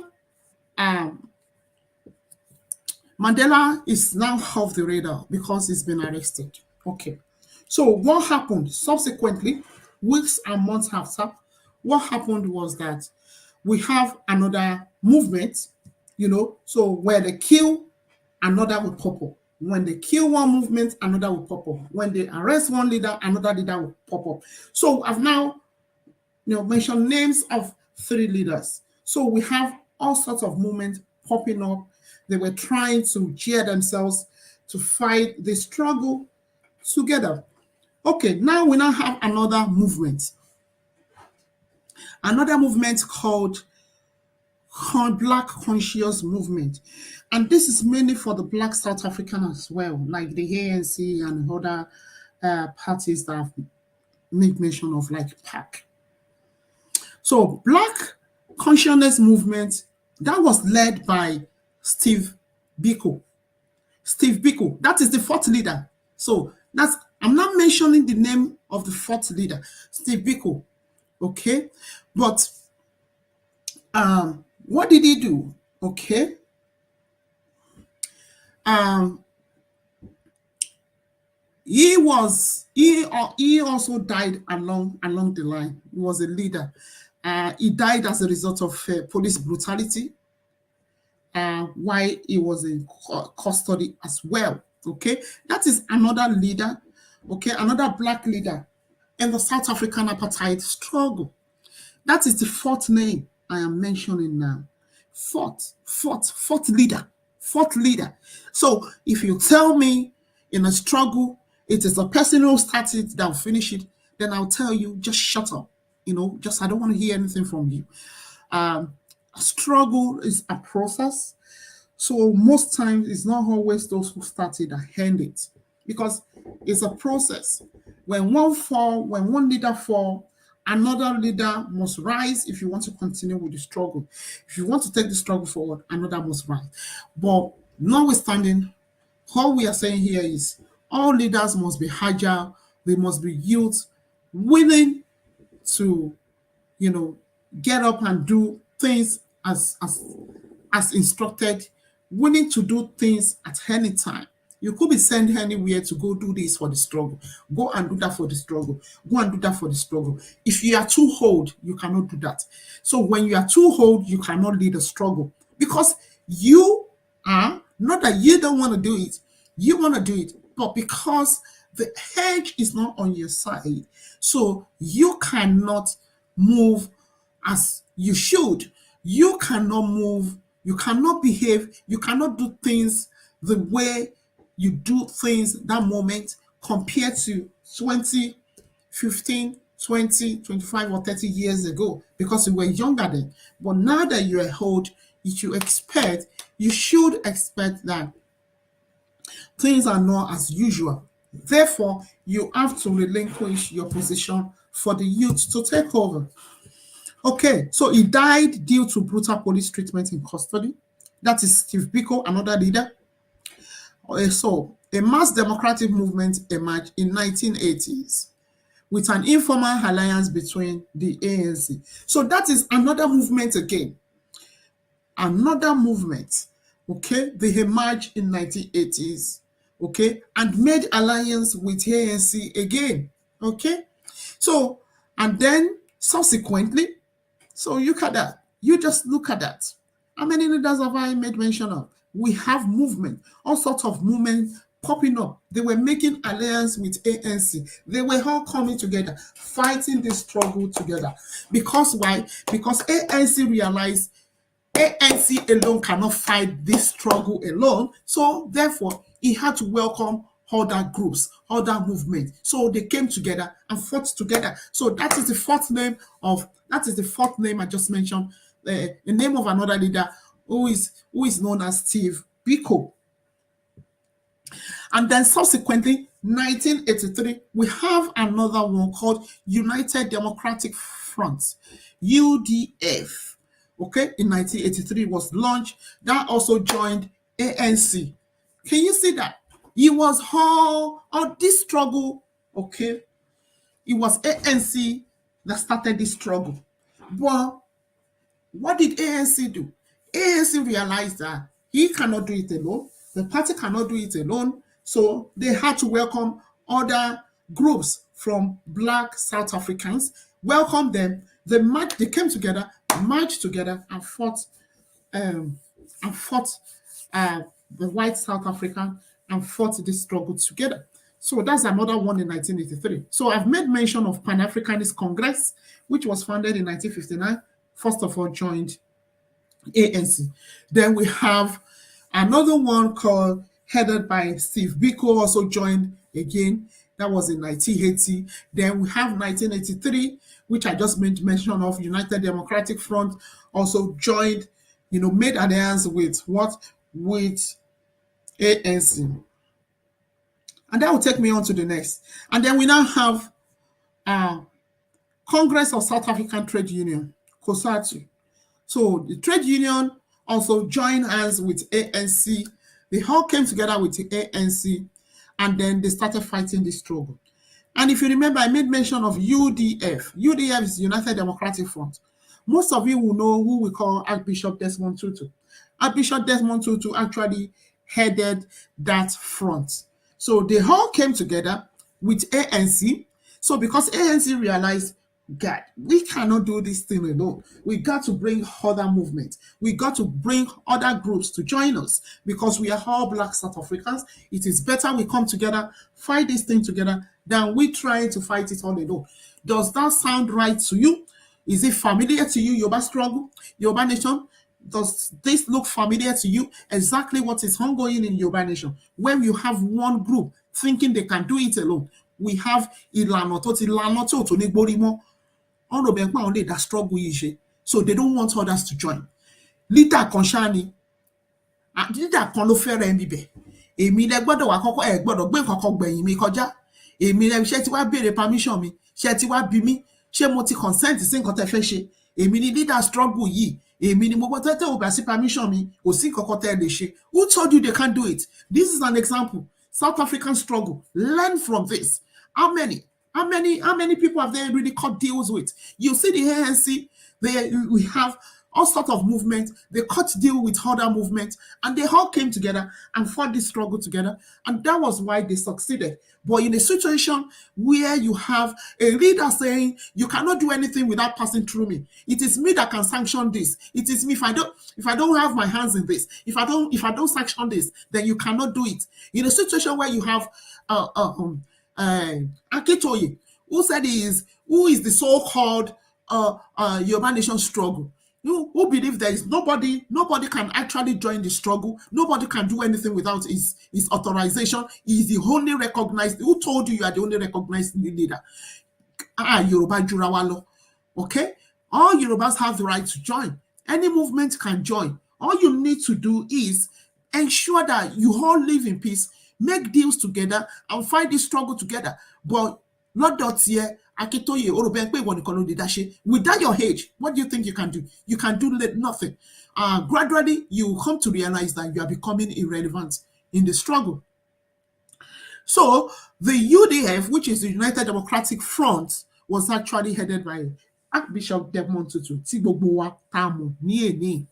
[SPEAKER 1] Mandela is now off the radar because he's been arrested. Okay, so what happened subsequently, weeks and months after? What happened was that we have another movement, so where they kill, another will pop up. When they kill one movement, another will pop up. When they arrest one leader, another leader will pop up. So I've now mentioned names of 3 leaders. So we have all sorts of movements popping up. They were trying to cheer themselves to fight the struggle together. Okay, now we now have another movement. Another movement called Black Conscious Movement. And this is mainly for the Black South African as well, like the ANC and other parties that have made mention of, like PAC. So Black Consciousness Movement, that was led by Steve Biko. Steve Biko, that is the 4th leader. So I'm not mentioning the name of the 4th leader, Steve Biko. Okay, but what did he do? Okay, he also died along the line. He was a leader. He died as a result of police brutality while he was in custody as well. Okay, that is another leader. Okay, another Black leader in the South African Apartheid Struggle. That is the 4th name I am mentioning now. Fourth leader. 4th leader. So if you tell me in a struggle, it is the person who started that will finish it, then I'll tell you, just shut up. I don't want to hear anything from you. A struggle is a process. So most times it's not always those who started that end it, because it's a process. When one leader falls, another leader must rise if you want to continue with the struggle. If you want to take the struggle forward, another must rise. But notwithstanding, all we are saying here is all leaders must be agile, they must be youth, willing to, get up and do things as instructed, willing to do things at any time. You could be sent anywhere to go do this for the struggle, go and do that for the struggle, go and do that for the struggle. If you are too old, you cannot do that. So when you are too old, you cannot lead a struggle because you are not that you don't want to do it, you want to do it, but because the edge is not on your side, so you cannot move as you should. You cannot move, you cannot behave, you cannot do things the way you do things that moment compared to 20, 15, 20, 25, or 30 years ago because you were younger then. But now that you are old, you should expect that things are not as usual. Therefore, you have to relinquish your position for the youth to take over. Okay, so he died due to brutal police treatment in custody. That is Steve Biko, another leader. So a mass democratic movement emerged in 1980s with an informal alliance between the ANC. So that is another movement again. Another movement, okay? They emerged in 1980s, okay? And made alliance with ANC again, okay? So, and then subsequently, so look at that. You just look at that. How many leaders have I made mention of? We have movement, all sorts of movement popping up. They were making alliance with ANC. They were all coming together, fighting this struggle together. Because why? Because ANC realized ANC alone cannot fight this struggle alone. So therefore, he had to welcome other groups, other movements. So they came together and fought together. So that is the fourth name I just mentioned. The name of another leader who is known as Steve Biko. And then subsequently, 1983, we have another one called United Democratic Front, UDF. Okay, in 1983 was launched. That also joined ANC. Can you see that? It was all this struggle, okay? It was ANC that started this struggle. But what did ANC do? ANC realized that he cannot do it alone. The party cannot do it alone. So they had to welcome other groups from Black South Africans, welcome them. They came together, marched together, and fought the white South African and fought this struggle together. So that's another one in 1983. So I've made mention of Pan-Africanist Congress, which was founded in 1959. First of all, joined ANC. Then we have another one called headed by Steve Biko, also joined again. That was in 1980. Then we have 1983, which I just made mention of, United Democratic Front, also joined, made alliance with what? With ANC. And that will take me on to the next. And then we now have Congress of South African Trade Union, COSATU. So the trade union also joined hands with ANC. They all came together with the ANC, and then they started fighting the struggle. And if you remember, I made mention of UDF. UDF is United Democratic Front. Most of you will know who we call Archbishop Desmond Tutu. Archbishop Desmond Tutu actually headed that front. So they all came together with ANC. So because ANC realized, God, we cannot do this thing alone. We got to bring other movements. We got to bring other groups to join us because we are all Black South Africans. It is better we come together, fight this thing together, than we try to fight it all alone. Does that sound right to you? Is it familiar to you, Yoruba struggle, Yoruba Nation? Does this look familiar to you? Exactly what is ongoing in Yoruba Nation. When you have one group thinking they can do it alone, we have ìlànà tó ti lànà tí ò tó ní gbórí mọ́. Ọ̀rọ̀ bẹ́ẹ̀ pé àwọn lè dá struggle yìí ṣe. So they don't want others to join. Leader kan ṣáá ni. Leader kan ló fẹ́rẹ̀ ẹ̀ níbẹ̀. Èmi lẹ gbọ́dọ̀ wá kọ́kọ́ ẹ̀ gbọ́dọ̀ gbé nǹkan kan gbẹ̀yìn mi kọjá. Èmi lẹ ṣé ti wá béèrè permission mi. Ṣé ti wá bí mi. Ṣé mo ti consent sí nǹkan tẹ́ fẹ́ ṣe. Èmi ni leader struggle yìí. Èmi ni mo gbọ́ tẹ́tẹ́ ò gbà sí permission mi. Kò sí nǹkan kan tẹ́ lè ṣe. Who told you they can't do it? This is an example. South African struggle. Learn from this. How many? How many people have they really cut deals with? You see the ANC, we have all sorts of movements. They cut deal with other movements, and they all came together and fought this struggle together, and that was why they succeeded. But in a situation where you have a leader saying you cannot do anything without passing through me, it is me that can sanction this. It is me. If I don't have my hands in this, if I don't sanction this, then you cannot do it. In a situation where you have Akitoye, who is the so-called Yoruba Nation Struggle, who believe there is nobody can actually join the struggle, nobody can do anything without his authorization. He is the only recognized. Who told you are the only recognized leader? Yoruba Jurawalo. Okay, all Yorubas have the right to join. Any movement can join. All you need to do is ensure that you all live in peace, make deals together, and fight this struggle together. But not here, Akitoye, without your age, what do you think you can do? You can do nothing. Gradually, you come to realize that you are becoming irrelevant in the struggle. So the UDF, which is the United Democratic Front, was actually headed by Archbishop Desmond Tutu, Tigbobowa Tamu, Nieni.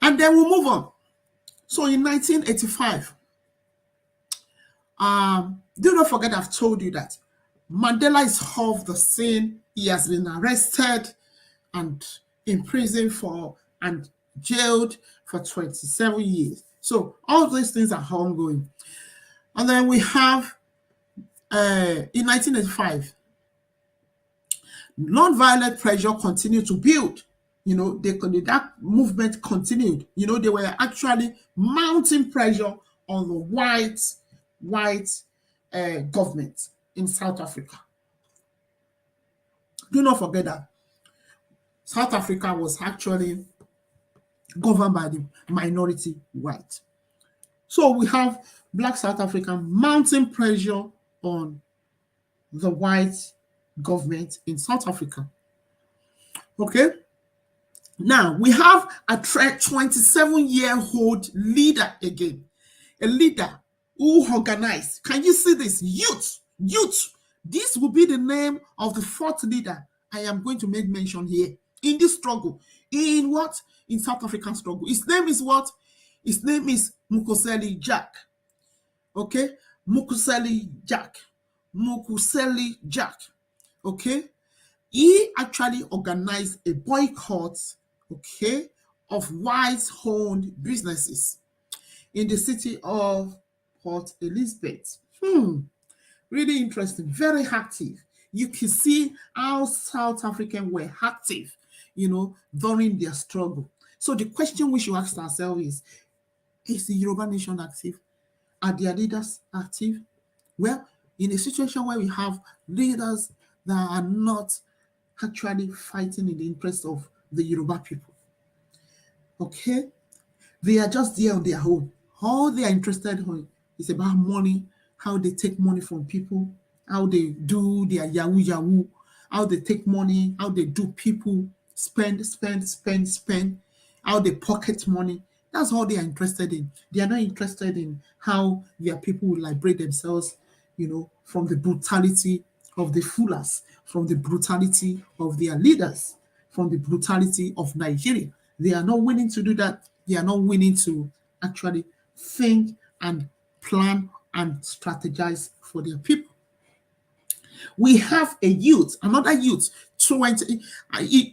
[SPEAKER 1] And then we'll move on. So in 1985, do not forget I've told you that Mandela is off the scene. He has been arrested and imprisoned and jailed for 27 years. So all these things are ongoing. And then we have, in 1985, non-violent pressure continued to build. That movement continued. They were actually mounting pressure on the white government in South Africa. Do not forget that South Africa was actually governed by the minority white. So we have Black South African mounting pressure on the white government in South Africa. Okay. Now we have a 27-year-old leader again, a leader who organized. Can you see this? Youth. This will be the name of the fourth leader I am going to make mention here in this struggle. In what? In South African struggle. His name is what? His name is Mukoseli Jack. Okay? Mukoseli Jack. Okay? He actually organized a boycott, okay, of white-owned businesses in the city of Port Elizabeth. Really interesting, very active. You can see how South Africans were active, during their struggle. So the question we should ask ourselves is the Yoruba Nation active? Are their leaders active? Well, in a situation where we have leaders that are not actually fighting in the interest of the Yoruba people, okay, they are just there on their own. All they are interested in is about money, how they take money from people, how they do their yahoo, how they take money, how they do people spend, how they pocket money. That's all they are interested in. They are not interested in how their people will liberate themselves, from the brutality of the foolers, from the brutality of their leaders, from the brutality of Nigeria. They are not willing to do that. They are not willing to actually think and plan and strategize for their people. We have another youth, 20.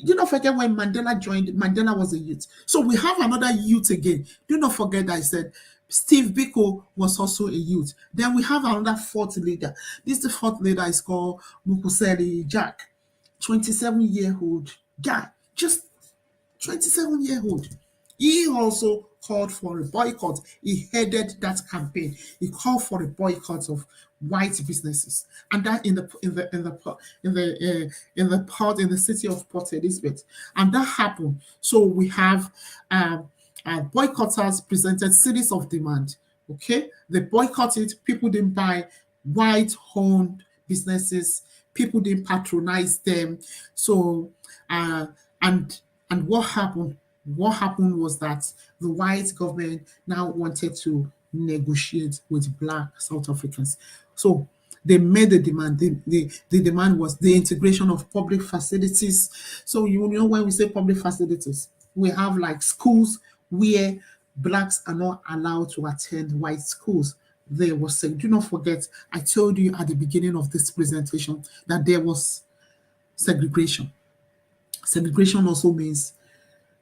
[SPEAKER 1] Do not forget when Mandela joined, Mandela was a youth. So we have another youth again. Do not forget that I said Steve Biko was also a youth. Then we have another fourth leader. The fourth leader is called Mukoseli Jack, 27-year-old guy, just 27-year-old. He also called for a boycott. He headed that campaign. He called for a boycott of white businesses, and that in the city of Port Elizabeth, and that happened. So we have boycotters presented series of demand. Okay, they boycotted. People didn't buy white-owned businesses. People didn't patronize them. So and what happened? What happened was that the white government now wanted to negotiate with Black South Africans. So They made the demand. The demand was the integration of public facilities. So you know when we say public facilities, we have like schools where blacks are not allowed to attend white schools. There was, do not forget, I told you at the beginning of this presentation that there was segregation. Segregation also means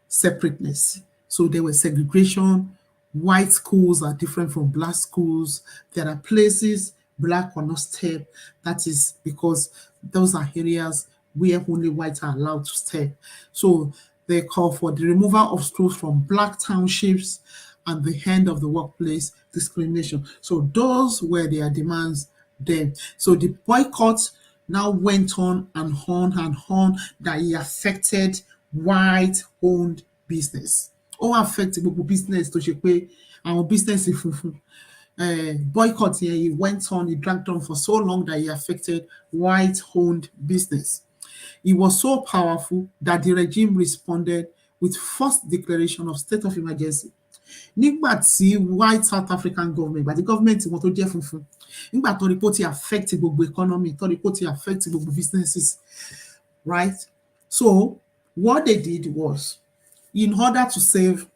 [SPEAKER 1] separateness. So there was segregation. White schools are different from black schools. There are places black will not step. That is because those are areas where only whites are allowed to step. So they call for the removal of schools from black townships and the end of the workplace discrimination. So those were their demands then. So the boycott now went on and on and on that it affected white-owned business. Ó affect gbogbo business tó ṣe pé àwọn business funfun. Boycott here, it went on, it dragged on for so long that it affected white-owned business. It was so powerful that the regime responded with first declaration of state of emergency. Nígbà tí white South African government, ìgbà tí government wọn tó jẹ́ funfun, nígbà tó rí pé ó ti affect gbogbo economy, tó rí pé ó ti affect gbogbo businesses, right? So what they did was, in order to save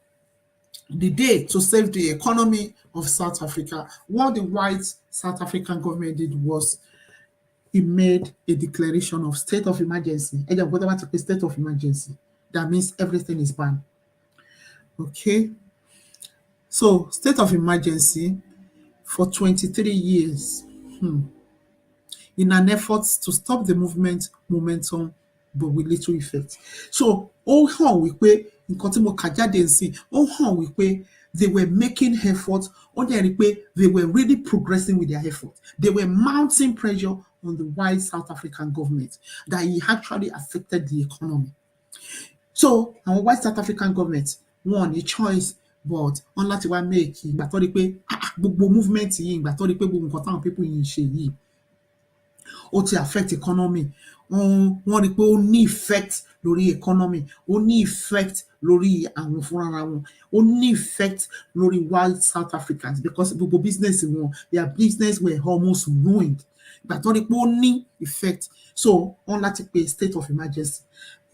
[SPEAKER 1] the economy of South Africa, what the white South African government did was it made a declaration of state of emergency. Ẹ whatever to state of emergency, that means everything is banned. Okay. So state of emergency for 23 years in an effort to stop the momentum, but with little effect. So ó hàn wípé nǹkan tí mo kà jáde nsìn, ó hàn wípé they were making effort, ó dẹ̀ rí pé they were really progressing with their effort. They were mounting pressure on the white South African government that it actually affected the economy. So our white South African government won a choice, but wọ́n láti wá make ìgbà tó rí pé gbogbo movement yìí, ìgbà tó rí pé gbogbo nǹkan táwọn people yìí ń ṣe yìí ó ti affect economy. Wọ́n rí pé ó ní effect lórí economy, ó ní effect lórí àwọn fúnra wọn, ó ní effect lórí white South Africans because gbogbo business wọn, their business were almost ruined. Ìgbà tó rí pé ó ní effect, so wọ́n láti pe state of emergency.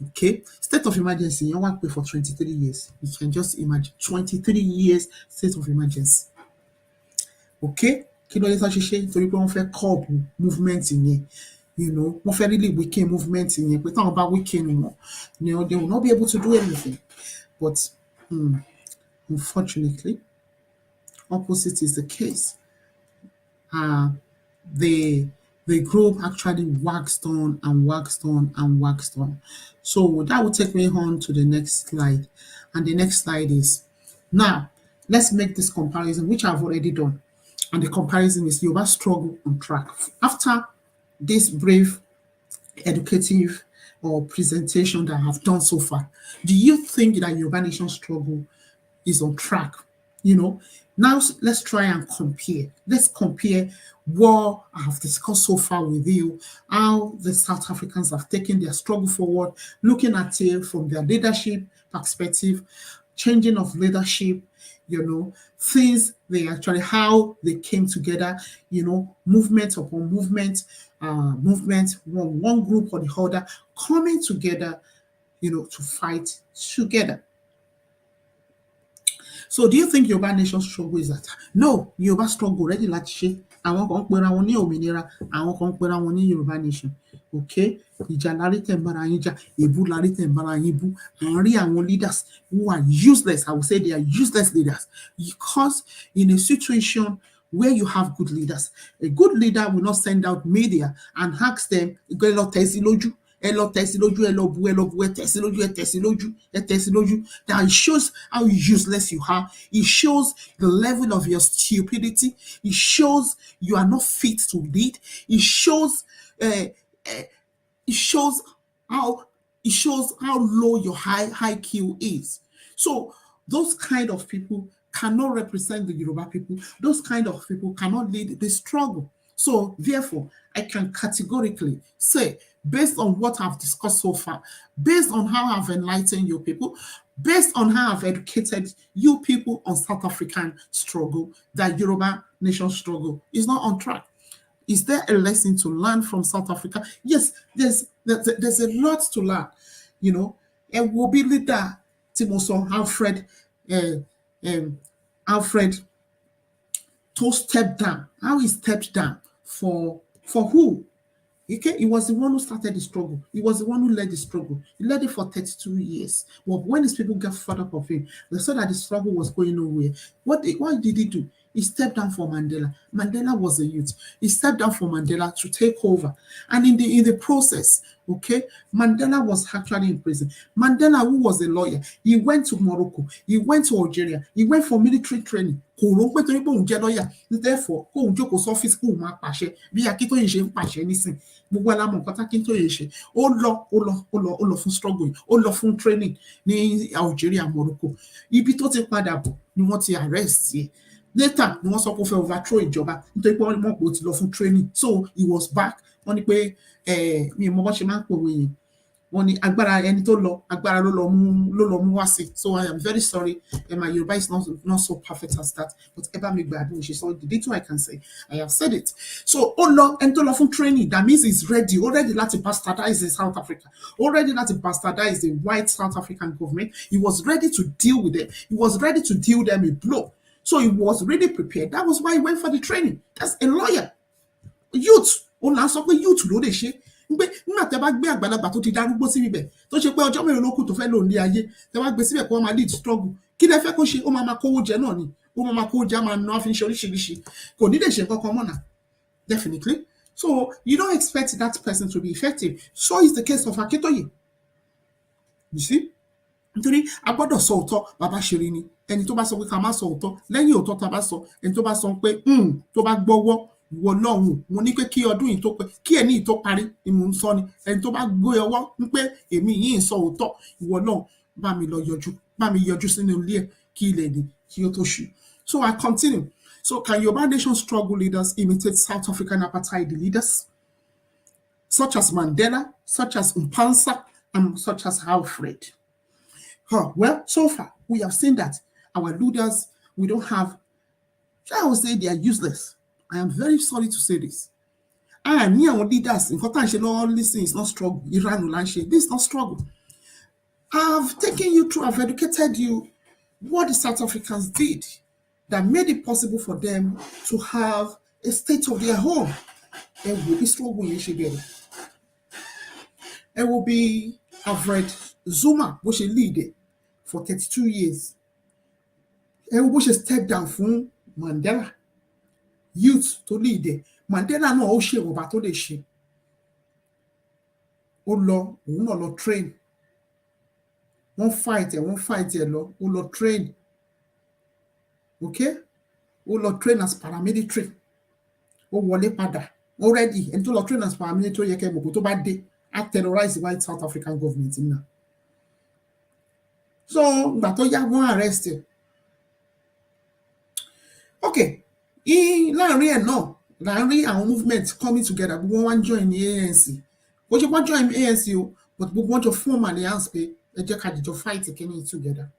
[SPEAKER 1] Okay, state of emergency, you want to pay for 23 years. You can just imagine 23 years state of emergency. Okay, kí ló dé tá ṣe ṣe torí pé wọ́n fẹ́ curb movement yẹn, you know, wọ́n fẹ́ really weaken movement yẹn pé táwọn bá weaken wọn, you know, they will not be able to do anything. But unfortunately, opposite is the case. The group actually waxed on and waxed on and waxed on. So that will take me on to the next slide. And the next slide is, now, let's make this comparison, which I've already done. And the comparison is Yoruba struggle on track. After this brief educative or presentation that I have done so far, do you think that Yoruba Nation struggle is on track? You know, now let's try and compare. Let's compare what I have discussed so far with you, how the South Africans have taken their struggle forward, looking at it from their leadership perspective, changing of leadership, you know, things they actually, how they came together, you know, movement upon movement, one group or the other coming together, you know, to fight together. So do you think Yoruba Nation struggle is that? No, Yoruba struggle ready láti ṣe. Àwọn kan pera wọn ní òmìnira, àwọn kan pera wọn ní Yoruba Nation. Okay? Ìjà lárí tẹ̀ ń bára yín jà, èébú lárí tẹ̀ ń bára yín bú. Àárín àwọn leaders who are useless, I would say they are useless leaders. Because in a situation where you have good leaders, a good leader will not send out media and ask them, ẹ lọ tẹ̀ sí lójú. Ẹ lọ tẹ̀ sí lójú, ẹ lọ bú, ẹ lọ bú, ẹ tẹ̀ sí lójú, ẹ tẹ̀ sí lójú, ẹ tẹ̀ sí lójú. That it shows how useless you are. It shows the level of your stupidity. It shows you are not fit to lead. It shows how low your high IQ is. So those kind of people cannot represent the Yoruba people. Those kind of people cannot lead the struggle. So therefore, I can categorically say, based on what I've discussed so far, based on how I've enlightened you people, based on how I've educated you people on South African struggle, that Yoruba Nation struggle is not on track. Is there a lesson to learn from South Africa? Yes, there's a lot to learn. You know, and will be leader Timoson Alfred to step down. How he stepped down for who? Okay, he was the one who started the struggle. He was the one who led the struggle. He led it for 32 years. Well, when these people got fed up of him, they saw that the struggle was going nowhere. What did he do? He stepped down for Mandela. Mandela was a youth. He stepped down for Mandela to take over. And in the process, okay, Mandela was actually in prison. Mandela, who was a lawyer, he went to Morocco, he went to Algeria, he went for military training. Therefore, office bí Akintoye ṣe ń pàṣẹ nísìn gbogbo alámọ̀ nǹkan t'Akintoye ṣe ó lọ fún struggle ó lọ fún training ní Algeria, Morocco. Ibi tó ti padà bọ̀ ni wọ́n ti arrest yẹ. Later ni wọ́n sọ pé ó fẹ́ overthrow ìjọba nítorí pé wọ́n mọ̀ pé ó ti lọ fún training, so he was back. Wọ́n ní pé mi ò mọ bó ṣe máa ń pòwe yẹn, wọ́n ní agbára ẹni tó lọ agbára ló lọ mú wá sí. So I am very sorry, my Yoruba is not so perfect as that, but ẹ bá mi gbà bí mo ṣe sọ, the little I can say, I have said it. So ó lọ ẹni tó lọ fún training, that means he's ready already láti bastardize in South Africa, already láti bastardize the white South African government. He was ready to deal with them. He was ready to deal them a blow. So he was really prepared. That was why he went for the training. That's a lawyer. Youth. Ó là ń sọ pé youth ló lè ṣe. Nígbà tẹ́ bá gbé àgbàlagbà tó ti darúgbó sí ibẹ̀ tó ṣe pé ọjọ́ mẹ́rin ló kù tó fẹ́ lò ní ayé, tẹ́ bá gbé síbẹ̀ kó máa lead struggle. Kí lẹ fẹ́ kó ṣe? Ó máa kówó jẹ náà ni. Ó máa kówó jẹ, á máa ná fi ṣe oríṣiríṣi. Kò ní lè ṣe nǹkan kan mọ́ náà. Definitely. So you don't expect that person to be effective. So is the case of Akintoye. You see? Nítorí a gbọ́dọ̀ sọ òótọ́ bàbá ṣe rí ni. Ẹni tó bá sọ pé ká má sọ òótọ́ lẹ́yìn òótọ́ tá a bá sọ, ẹni tó bá sọ pé tó bá gbọ́wọ́ ìwọ lọ́hùn, mo ní pé kí ọdún yìí tó pé kí ẹni yìí tó parí ni mò ń sọ ni. Ẹni tó bá gbé ọwọ́ ń pé èmi yìí ń sọ òótọ́, ìwọ lọ́hùn bá mi yọjú sínú ilé ẹ̀ kí ilẹ̀ ni kí ó tó ṣú. So I continue. So can Yoruba Nation struggle leaders imitate South African apartheid leaders, such as Mandela, such as Mpansa, and such as Alfred? Well, so far we have seen that our leaders, we don't have, I would say they are useless. I am very sorry to say this. Me and our leaders, listen, it's not struggle. This is not struggle. I've taken you through, I've educated you what the South Africans did that made it possible for them to have a state of their own. There will be struggle in Shigeri. It will be Alfred Zuma, which lead it for 32 years. It will step down from Mandela. Youth to lead it. Mandela no ó ṣe ọba tó lè ṣe. Ó lọ, òun náà lọ train. Wọ́n fight ẹ̀ lọ, ó lọ train. Okay? Ó lọ train as paramilitary. Ó wọlé padà. Already, ẹni tó lọ train as paramilitary yẹ kẹ́ mọ̀ kó tó bá dé, á terrorize the white South African government náà. So, ìgbà tó yá wọ́n arrest ẹ̀. Okay. Láàrin ẹ̀ náà, láàrin àwọn movement coming together, gbogbo wọn join ní ANC. Bó ṣe wọ́n join ANC o, but gbogbo wọn jọ form alliance pé ẹ jẹ́ ká jọ fight kíní together.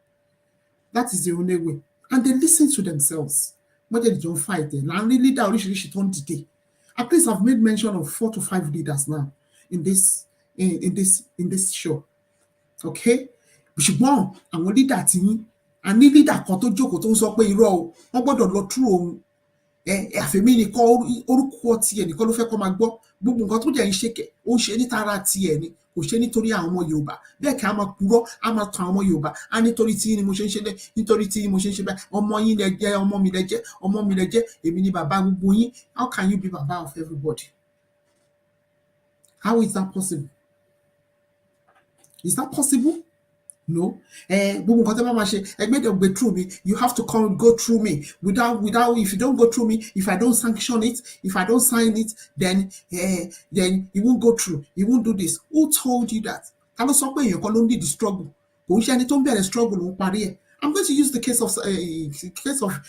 [SPEAKER 1] That is the only way. And they listen to themselves. Wọ́n jẹ́ jọ fight ẹ̀. Láàrin leader oríṣiríṣi tó ń dìde. At least I've made mention of 4 to 5 leaders now in this show. Okay? Ṣùgbọ́n àwọn leader ti yín, a ní leader kan tó jókòó tó ń sọ pé irọ́ o, wọ́n gbọ́dọ̀ lọ through ohun. Àfẹ́mí nìkan orúkọ tiẹ̀ nìkan ló fẹ́ kó máa gbọ́. Gbogbo nǹkan tó jẹ́ ń ṣe kẹ̀, ó ń ṣe nítara tiẹ̀ ni, kò ṣe nítorí àwọn ọmọ Yorùbá. Bẹ́ẹ̀ kí a máa purọ́, a máa tan àwọn ọmọ Yorùbá. A nítorí tí ni mo ṣe ń ṣe bẹ́ẹ̀, nítorí tí mo ṣe ń ṣe bẹ́ẹ̀. Ọmọ yín lẹ jẹ́, ọmọ mi lẹ jẹ́, ọmọ mi lẹ jẹ́, èmi ni bàbá gbogbo yín. How can you be bàbá of everybody? How is that possible? Is that possible? No. Gbogbo nǹkan tẹ́ bá máa ṣe, ẹgbẹ́ dem go through me. You have to go through me. Without, if you don't go through me, if I don't sanction it, if I don't sign it, then you won't go through. You won't do this. Who told you that? Ta ló sọ pé èèyàn kan ló ń lead the struggle? Kò ń ṣe ẹni tó ń bẹ̀rẹ̀ struggle ló ń parí ẹ̀. I'm going to use the case of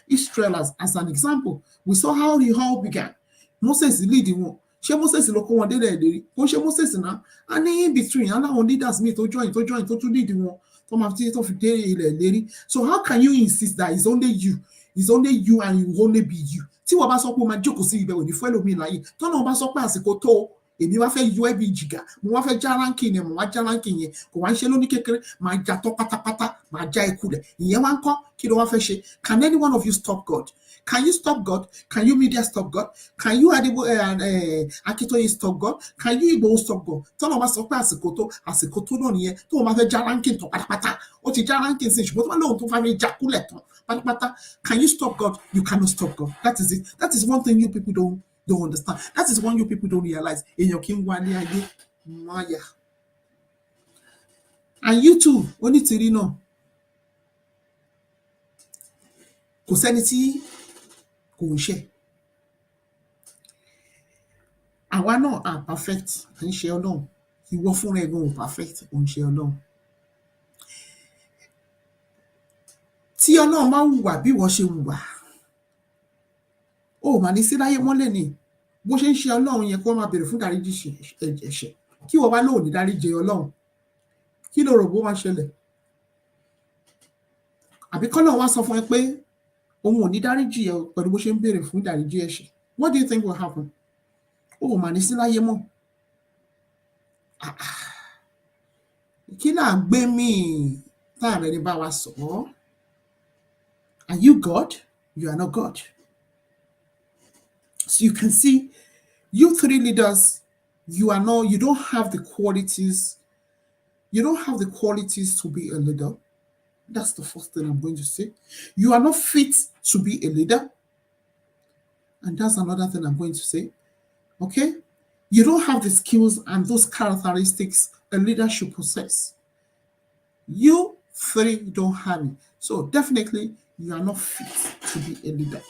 [SPEAKER 1] Israel as an example. We saw how the whole began. Moses lead wọn. Ṣé Moses ló kó wọn délẹ̀ lérí? Kò ṣe Moses náà. A ní in between, aláwọn leaders mi tó join tó tún lead wọn tó máa fi fi dé ilẹ̀ lérí. So how can you insist that it's only you? It's only you and you will only be you. tí wọ́n bá sọ pé o máa jókòó sí ibẹ̀ òní fún ẹlòmíì láyè tọ́nà bá sọ pé àsìkò tó èmi wá fẹ́ yọ ẹbí jìgà mo wá fẹ́ já ránkì yẹn mo wá já ránkì yẹn kò wá ń ṣe lóní kékeré máa já tọ́ pátápátá máa já ikú rẹ̀ ìyẹn wá ń kọ́ kí ló wá fẹ́ ṣe? Can any one of you stop God? Can you stop God? Can you media stop God? Can you Akintoye stop God? Can you Igboho stop God? Tọ́nà bá sọ pé àsìkò tó náà nìyẹn tó máa fẹ́ já ránkì tán pátápátá ó ti já ránkì sí ṣùgbọ́n tó máa lóhun tó fẹ́ já kúlẹ̀ tán pátápátá. Can you stop God? You cannot stop God. That is it. That is one thing you people don't understand. That is one you people don't realize. Èèyàn kì í wá ní ayé máyà. And you too, onítìrí náà. Kò sẹ́ni tí kò ń ṣe. Àwa náà are perfect, à ń ṣe Ọlọ́run. Ìwọ fúnra ẹ̀ gan ò perfect, ò ń ṣe Ọlọ́run. Tí Ọlọ́run máa ń hùwà bí ìwọ ṣe hùwà, ó mà ní sí láyé mọ́lẹ̀ ni bó ṣe ń ṣe Ọlọ́run yẹn kó máa béèrè fún ìdáríjì ẹ̀ṣẹ̀ kí wọ́n wá lóò ní dáríjì Ọlọ́run kí ló rò bó máa ṣẹlẹ̀? Àbí kọ́lọ́run wá sọ fún ẹ pé òun ò ní dáríjì ẹ pẹ̀lú bó ṣe ń béèrè fún ìdáríjì ẹ̀ṣẹ̀. What do you think will happen? Ó mà ní sí láyé mọ́. Kí là ń gbé míì tá àrẹ ní bá wa sọ ọ́? Are you God? You are not God. So you can see, you three leaders, you don't have the qualities. You don't have the qualities to be a leader. That's the first thing I'm going to say. You are not fit to be a leader. And that's another thing I'm going to say. Okay? You don't have the skills and those characteristics a leader should possess. You three don't have it. So definitely, you are not fit to be a leader.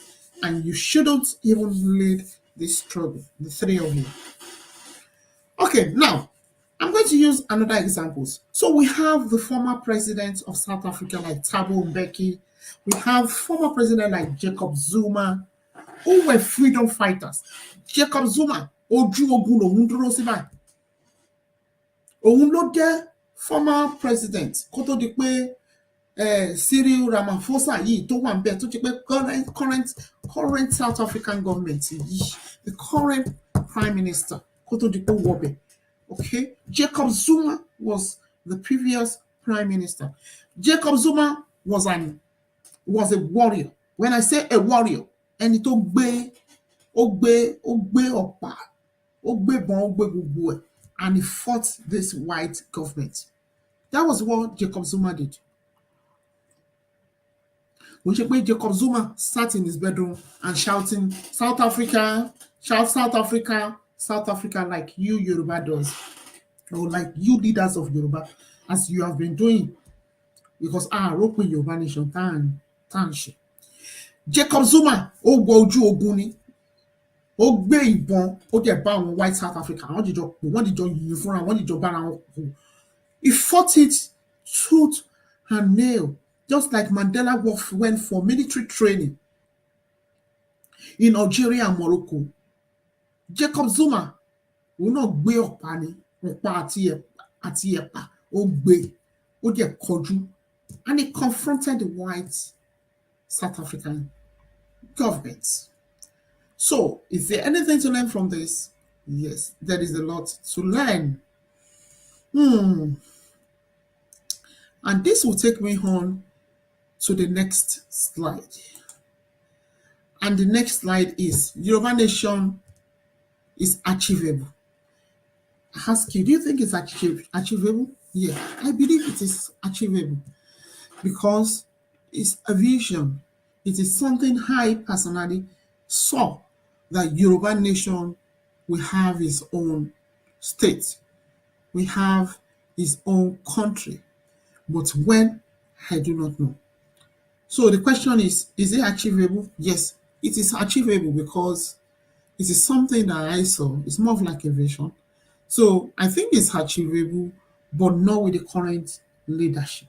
[SPEAKER 1] And you shouldn't even lead this struggle, the three of you. Okay, now, I'm going to use another examples. So we have the former president of South Africa like Thabo Mbeki. We have former president like Jacob Zuma, who were freedom fighters. Jacob Zuma, ojú ogun lòun dúró sí báyìí. Òun ló jẹ́ former president kó tó di pé Cyril Ramaphosa yìí tó wà ń bẹ̀ tó ti pé current South African government yìí, the current prime minister kó tó di pé wọbẹ̀. Okay, Jacob Zuma was the previous prime minister. Jacob Zuma was a warrior. When I say a warrior, ẹni tó gbé ọ̀pá, ó gbé bọn, ó gbé gbogbo ẹ̀, and he fought this white government. That was what Jacob Zuma did. When Jacob Zuma sat in his bedroom and shouting, South Africa, shout South Africa, South Africa, like you Yoruba does, or like you leaders of Yoruba, as you have been doing, because rope with Yoruba Nation tanshi. Jacob Zuma, ó wọ ojú ogun ni, ó gbé ìbọn, ó dẹ̀ bá àwọn white South Africa, wọ́n dìjọ yìí fúnra, wọ́n dìjọ bára wọn kú. He fought it tooth and nail, just like Mandela went for military training in Algeria and Morocco. Jacob Zuma, òun náà gbé ọ̀pá ni, ọ̀pá àti ẹ̀pà, ó gbé, ó dẹ̀ kọjú, and he confronted the white South African government. So, is there anything to learn from this? Yes, there is a lot to learn. And this will take me on to the next slide. And the next slide is Yoruba Nation is achievable. I ask you, do you think it's achievable? Yeah, I believe it is achievable because it's a vision. It is something I personally saw that Yoruba Nation will have its own state. We have its own country. But when, I do not know. So the question is it achievable? Yes, it is achievable because it is something that I saw. It's more of like a vision. So I think it's achievable, but not with the current leadership.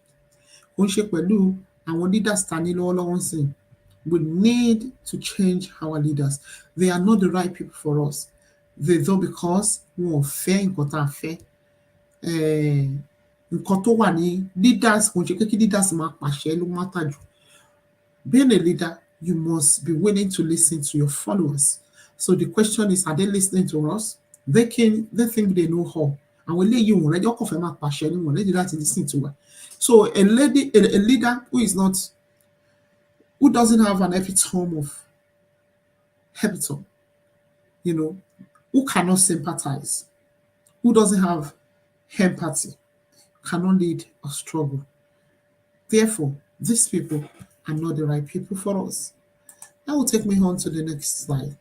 [SPEAKER 1] Our leaders standing all on saying we need to change our leaders. They are not the right people for us. They do because we are fair in what are fair. Nǹkan tó wà ní leaders kò ṣe pé kí leaders máa pàṣẹ ló matter jù. Being a leader you must be willing to listen to your followers. So the question is, are they listening to us? They think they know how. And we lay you already ready to listen to her. So a leader who is not, who doesn't have an epitome of epitome, you know, who cannot sympathize, who doesn't have empathy, cannot lead a struggle. Therefore, these people are not the right people for us. That will take me on to the next slide.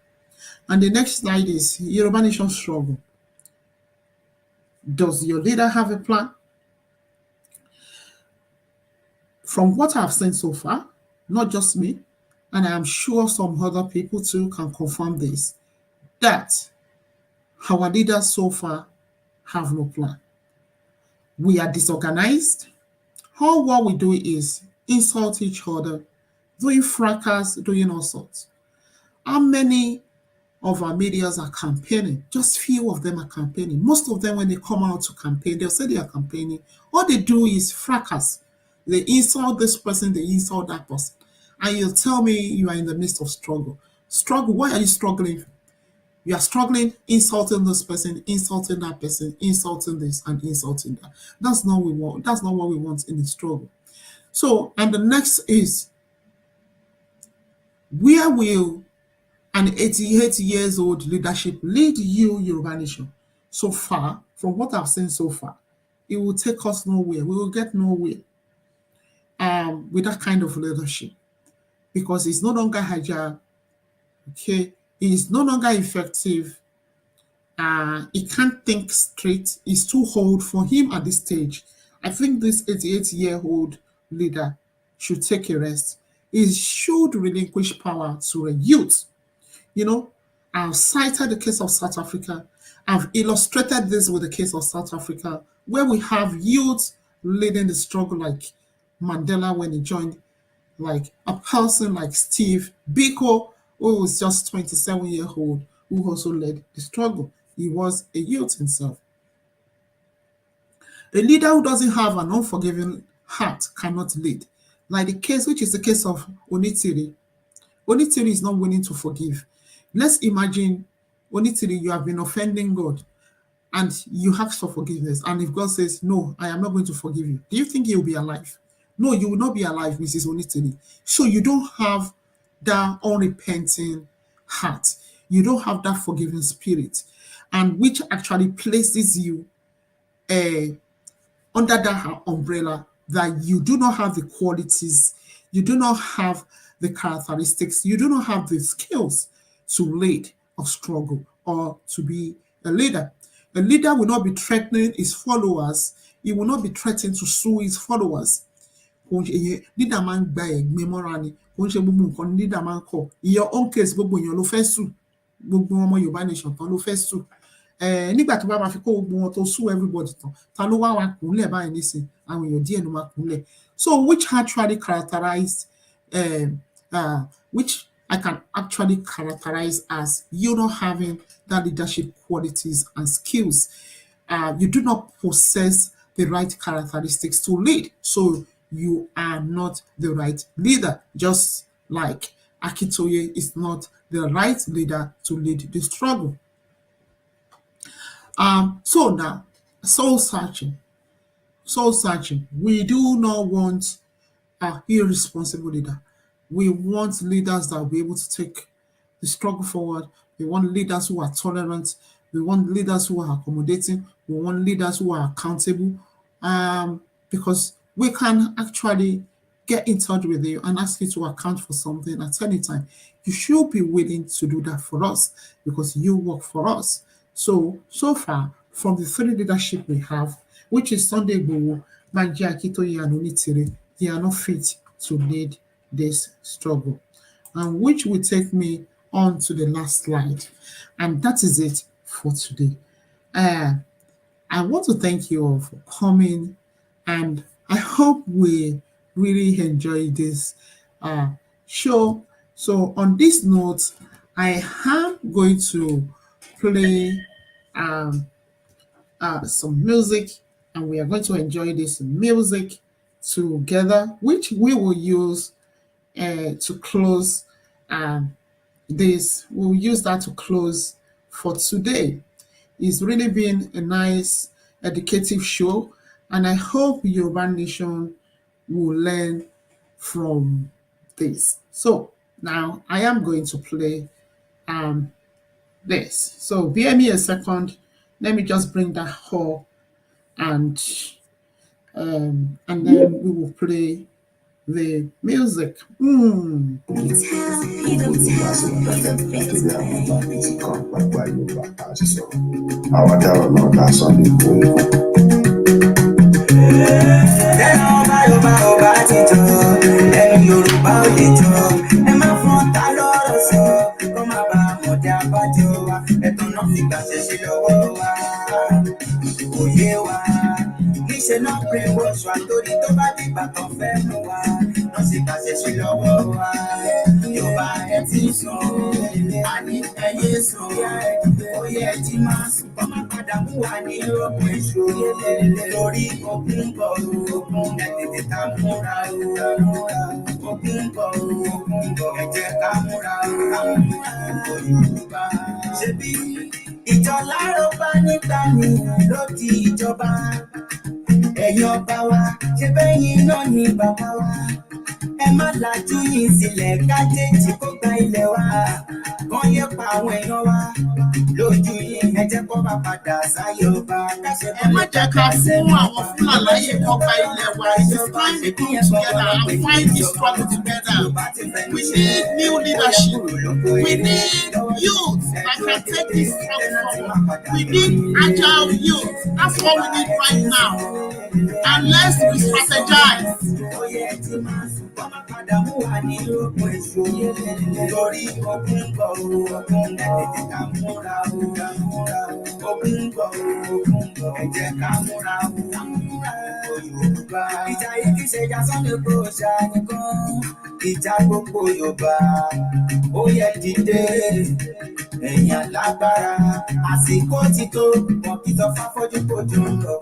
[SPEAKER 1] And the next slide is Yoruba Nation Struggle. Does your leader have a plan? From what I've seen so far, not just me, and I am sure some other people too can confirm this, that our leaders so far have no plan. We are disorganized. All what we do is insult each other, doing fracas, doing all sorts. How many of our medias are campaigning? Just few of them are campaigning. Most of them, when they come out to campaign, they'll say they are campaigning. All they do is fracas. They insult this person, they insult that person. And you'll tell me you are in the midst of struggle. Struggle, why are you struggling? You are struggling, insulting this person, insulting that person, insulting this and insulting that. That's not what we want. That's not what we want in the struggle. So, and the next is, where will an 88 years old leadership lead you, Yoruba Nation? So far, from what I've seen so far, it will take us nowhere. We will get nowhere with that kind of leadership, because it's no longer agile. Okay, it is no longer effective. He can't think straight. He's too old for him at this stage. I think this 88-year-old leader should take a rest. He should relinquish power to a youth. You know, I've cited the case of South Africa. I've illustrated this with the case of South Africa, where we have youth leading the struggle, like Mandela when he joined, like a person like Steve Biko, who was just 27-year old, who also led the struggle. He was a youth himself. A leader who doesn't have an unforgiving heart cannot lead. Like the case, which is the case of Onitiri. Onitiri is not willing to forgive. Let's imagine, Onitiri, you have been offending God and you ask for forgiveness. And if God says, no, I am not going to forgive you, do you think he will be alive? No, you will not be alive, Mrs. Onitiri. So you don't have that unrepenting heart. You don't have that forgiving spirit, and which actually places you under that umbrella that you do not have the qualities, you do not have the characteristics, you do not have the skills to lead a struggle or to be a leader. A leader will not be threatening his followers. He will not be threatening to sue his followers. Leader máa ń gba ẹ̀gbin mọ́ra ni, kò ń ṣe gbogbo nǹkan ni leader máa ń kọ̀. In your own case, gbogbo èèyàn ló fẹ́ sùn, gbogbo ọmọ Yorùbá Nation tán ló fẹ́ sùn. Nígbà tó bá máa fi kó gbogbo wọn tó sue everybody tán, ta ló wá wa kúnlẹ̀ báyìí nísìn, àwọn èèyàn díẹ̀ ló máa kúnlẹ̀. So which actually characterized, which I can actually characterize as you not having that leadership qualities and skills. You do not possess the right characteristics to lead. So you are not the right leader, just like Akitoye is not the right leader to lead the struggle. So now, soul searching. Soul searching. We do not want an irresponsible leader. We want leaders that will be able to take the struggle forward. We want leaders who are tolerant. We want leaders who are accommodating. We want leaders who are accountable. Because we can actually get in touch with you and ask you to account for something at any time. You should be willing to do that for us because you work for us. So far, from the three leadership we have, which is Sunday Igboho, Banji Akintoye, and Onitiri, they are not fit to lead this struggle. And which will take me on to the last slide. And that is it for today. I want to thank you all for coming, and I hope we really enjoy this show. So on this note, I am going to play some music, and we are going to enjoy this music together, which we will use to close this. We'll use that to close for today. It's really been a nice educative show, and I hope Yoruba Nation will learn from this. So now I am going to play this. So bear me a second. Let me just bring that up, and then we will play the music.
[SPEAKER 4] Níṣẹ́ náà brainwash wa torí tó bá dìgbà kan fẹ́ mú wa lọ sí kàṣẹ sí lọ́wọ́ wa. Yorùbá ẹ ti sùn, àní ẹyẹ sùn, ó yẹ jí máa sùn kọ́ máa padà mú wa ní òpin èṣù. Torí ogun bọ̀ ogun ẹ tètè ká múra ogun bọ̀ ẹ jẹ́ ká múra Yorùbá. Ṣebí ìjọ láró bá nígbà mi ló di ìjọba. Ẹ̀yin ọba wa ṣe bẹ́yìn náà ni bàbá wa. Ẹ má lajú yín sílẹ̀ kájèjì kó gba ilẹ̀ wa. Kán yé pa àwọn èèyàn wa lójú yín. Ẹ jẹ́ kó bá padà sáyé ọba.
[SPEAKER 1] Ẹ má jẹ́ ká fún àwọn Fúlàní láyè kó gba ilẹ̀ wa. It is time to come together and fight this struggle together. We need new leadership. We need youth that can take this struggle forward. We need agile youth. That's what we need right now. And let's re-strategize.
[SPEAKER 4] Torí ogun bọ̀ ogun tètè ká múra ogun bọ̀ ẹ jẹ́ ká múra Yorùbá. Ìjà yìí kì í ṣe ìjà Sunday kò ṣàníkan, ìjà gbogbo Yorùbá ó yẹ dìde. Ẹ̀yin alágbára àsìkò ti tó, wọn kì í sọ fáfọ́jú kò jọ ń lọ.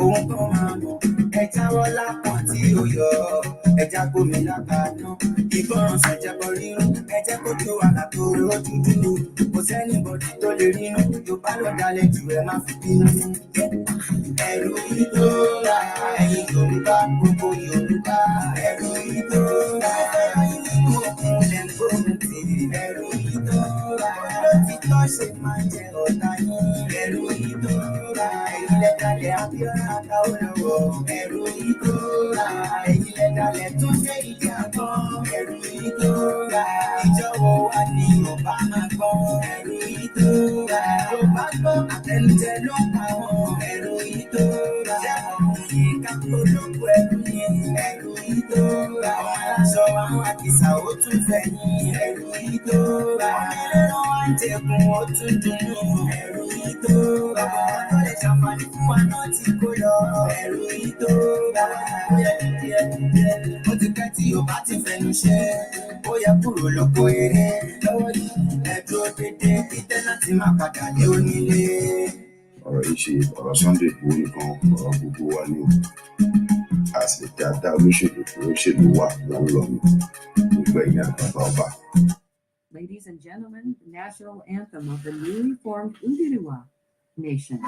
[SPEAKER 4] Ohun kan máa mọ̀ ẹ jáwọ́ lápọ̀n tí ó yọ, ẹ já gómìnà kaná. Ìgbọràn ṣàjẹbọ rírun, ẹ jẹ́ kó tó wà látò ojú dúró. Kò sẹ́ni bọ̀dì tó lè rínú, Yorùbá ló dalẹ̀ jù ẹ má fi bínú. Ẹ̀rù yìí tó ra ẹ̀yin Yorùbá, gbogbo Yorùbá. Ẹ̀rù yìí tó ra ẹ̀yin nínú òkun lẹ́gbọ̀n ti. Ẹ̀rù yìí tó ra ló ti tọ́ ṣe máa jẹ ọ̀tá yín. Ẹ̀rù yìí tó ra ẹ̀yin lẹ́dàlẹ̀ Abíọ́lá Awólọ́wọ̀. Ẹ̀rù yìí tó ra ẹ̀yin lẹ́dàlẹ̀ tó ṣe ìjà kan. Ẹ̀rù yìí tó ra ìjọwọ́ wa ni Yorùbá máa gbọ́. Ẹ̀rù yìí tó ra Yorùbá gbọ́ àtẹnujẹ ló ń pa wọn. Ẹ̀rù yìí tó ra ọkùnrin ká polówó ẹ̀rù yẹn. Ẹ̀rù yìí tó ra ọmọ aláṣọ àwọn àkìsà ó tún fẹ̀yìn. Ẹ̀rù yìí tó ra ọmọ ẹlẹ́ran wá ń tẹkùn ó tún dùnnú. Ẹ̀rù yìí tó ra ọmọ tó lè ṣàǹfààní fún wa náà ti kó lọ. Ẹ̀rù yìí tó ra ó yẹ ó ti pẹ́ tí Yorùbá ti fẹnu ṣe. Ó yẹ kúrò lóko eré lọ́wọ́ yìí. Ẹ dúró dédé kí tẹ́nàtì má padà lé onílé.
[SPEAKER 5] Ọ̀rọ̀ yìí ṣe ọ̀rọ̀ Sunday Igboho nìkan, ọ̀rọ̀ gbogbo wa ni o. A sì dáadáa olóṣèlú wa ló ń lọ ní gbogbo ẹ̀yìn àgbàgbà ọba.
[SPEAKER 6] Ladies and gentlemen, the national anthem of the newly formed Yoruba Nation.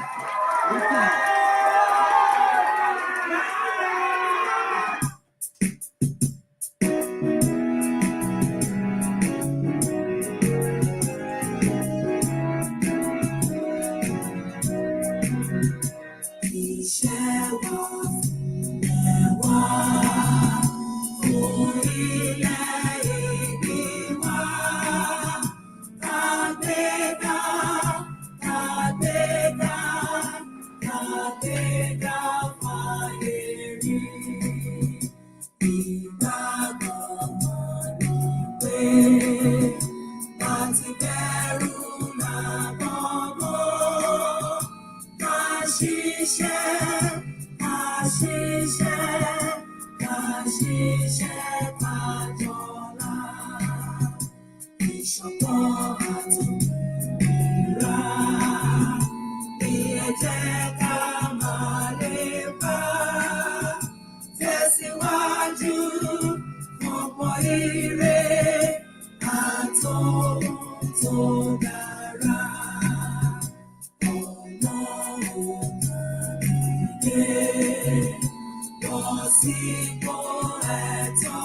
[SPEAKER 4] sípò ẹ̀tọ́.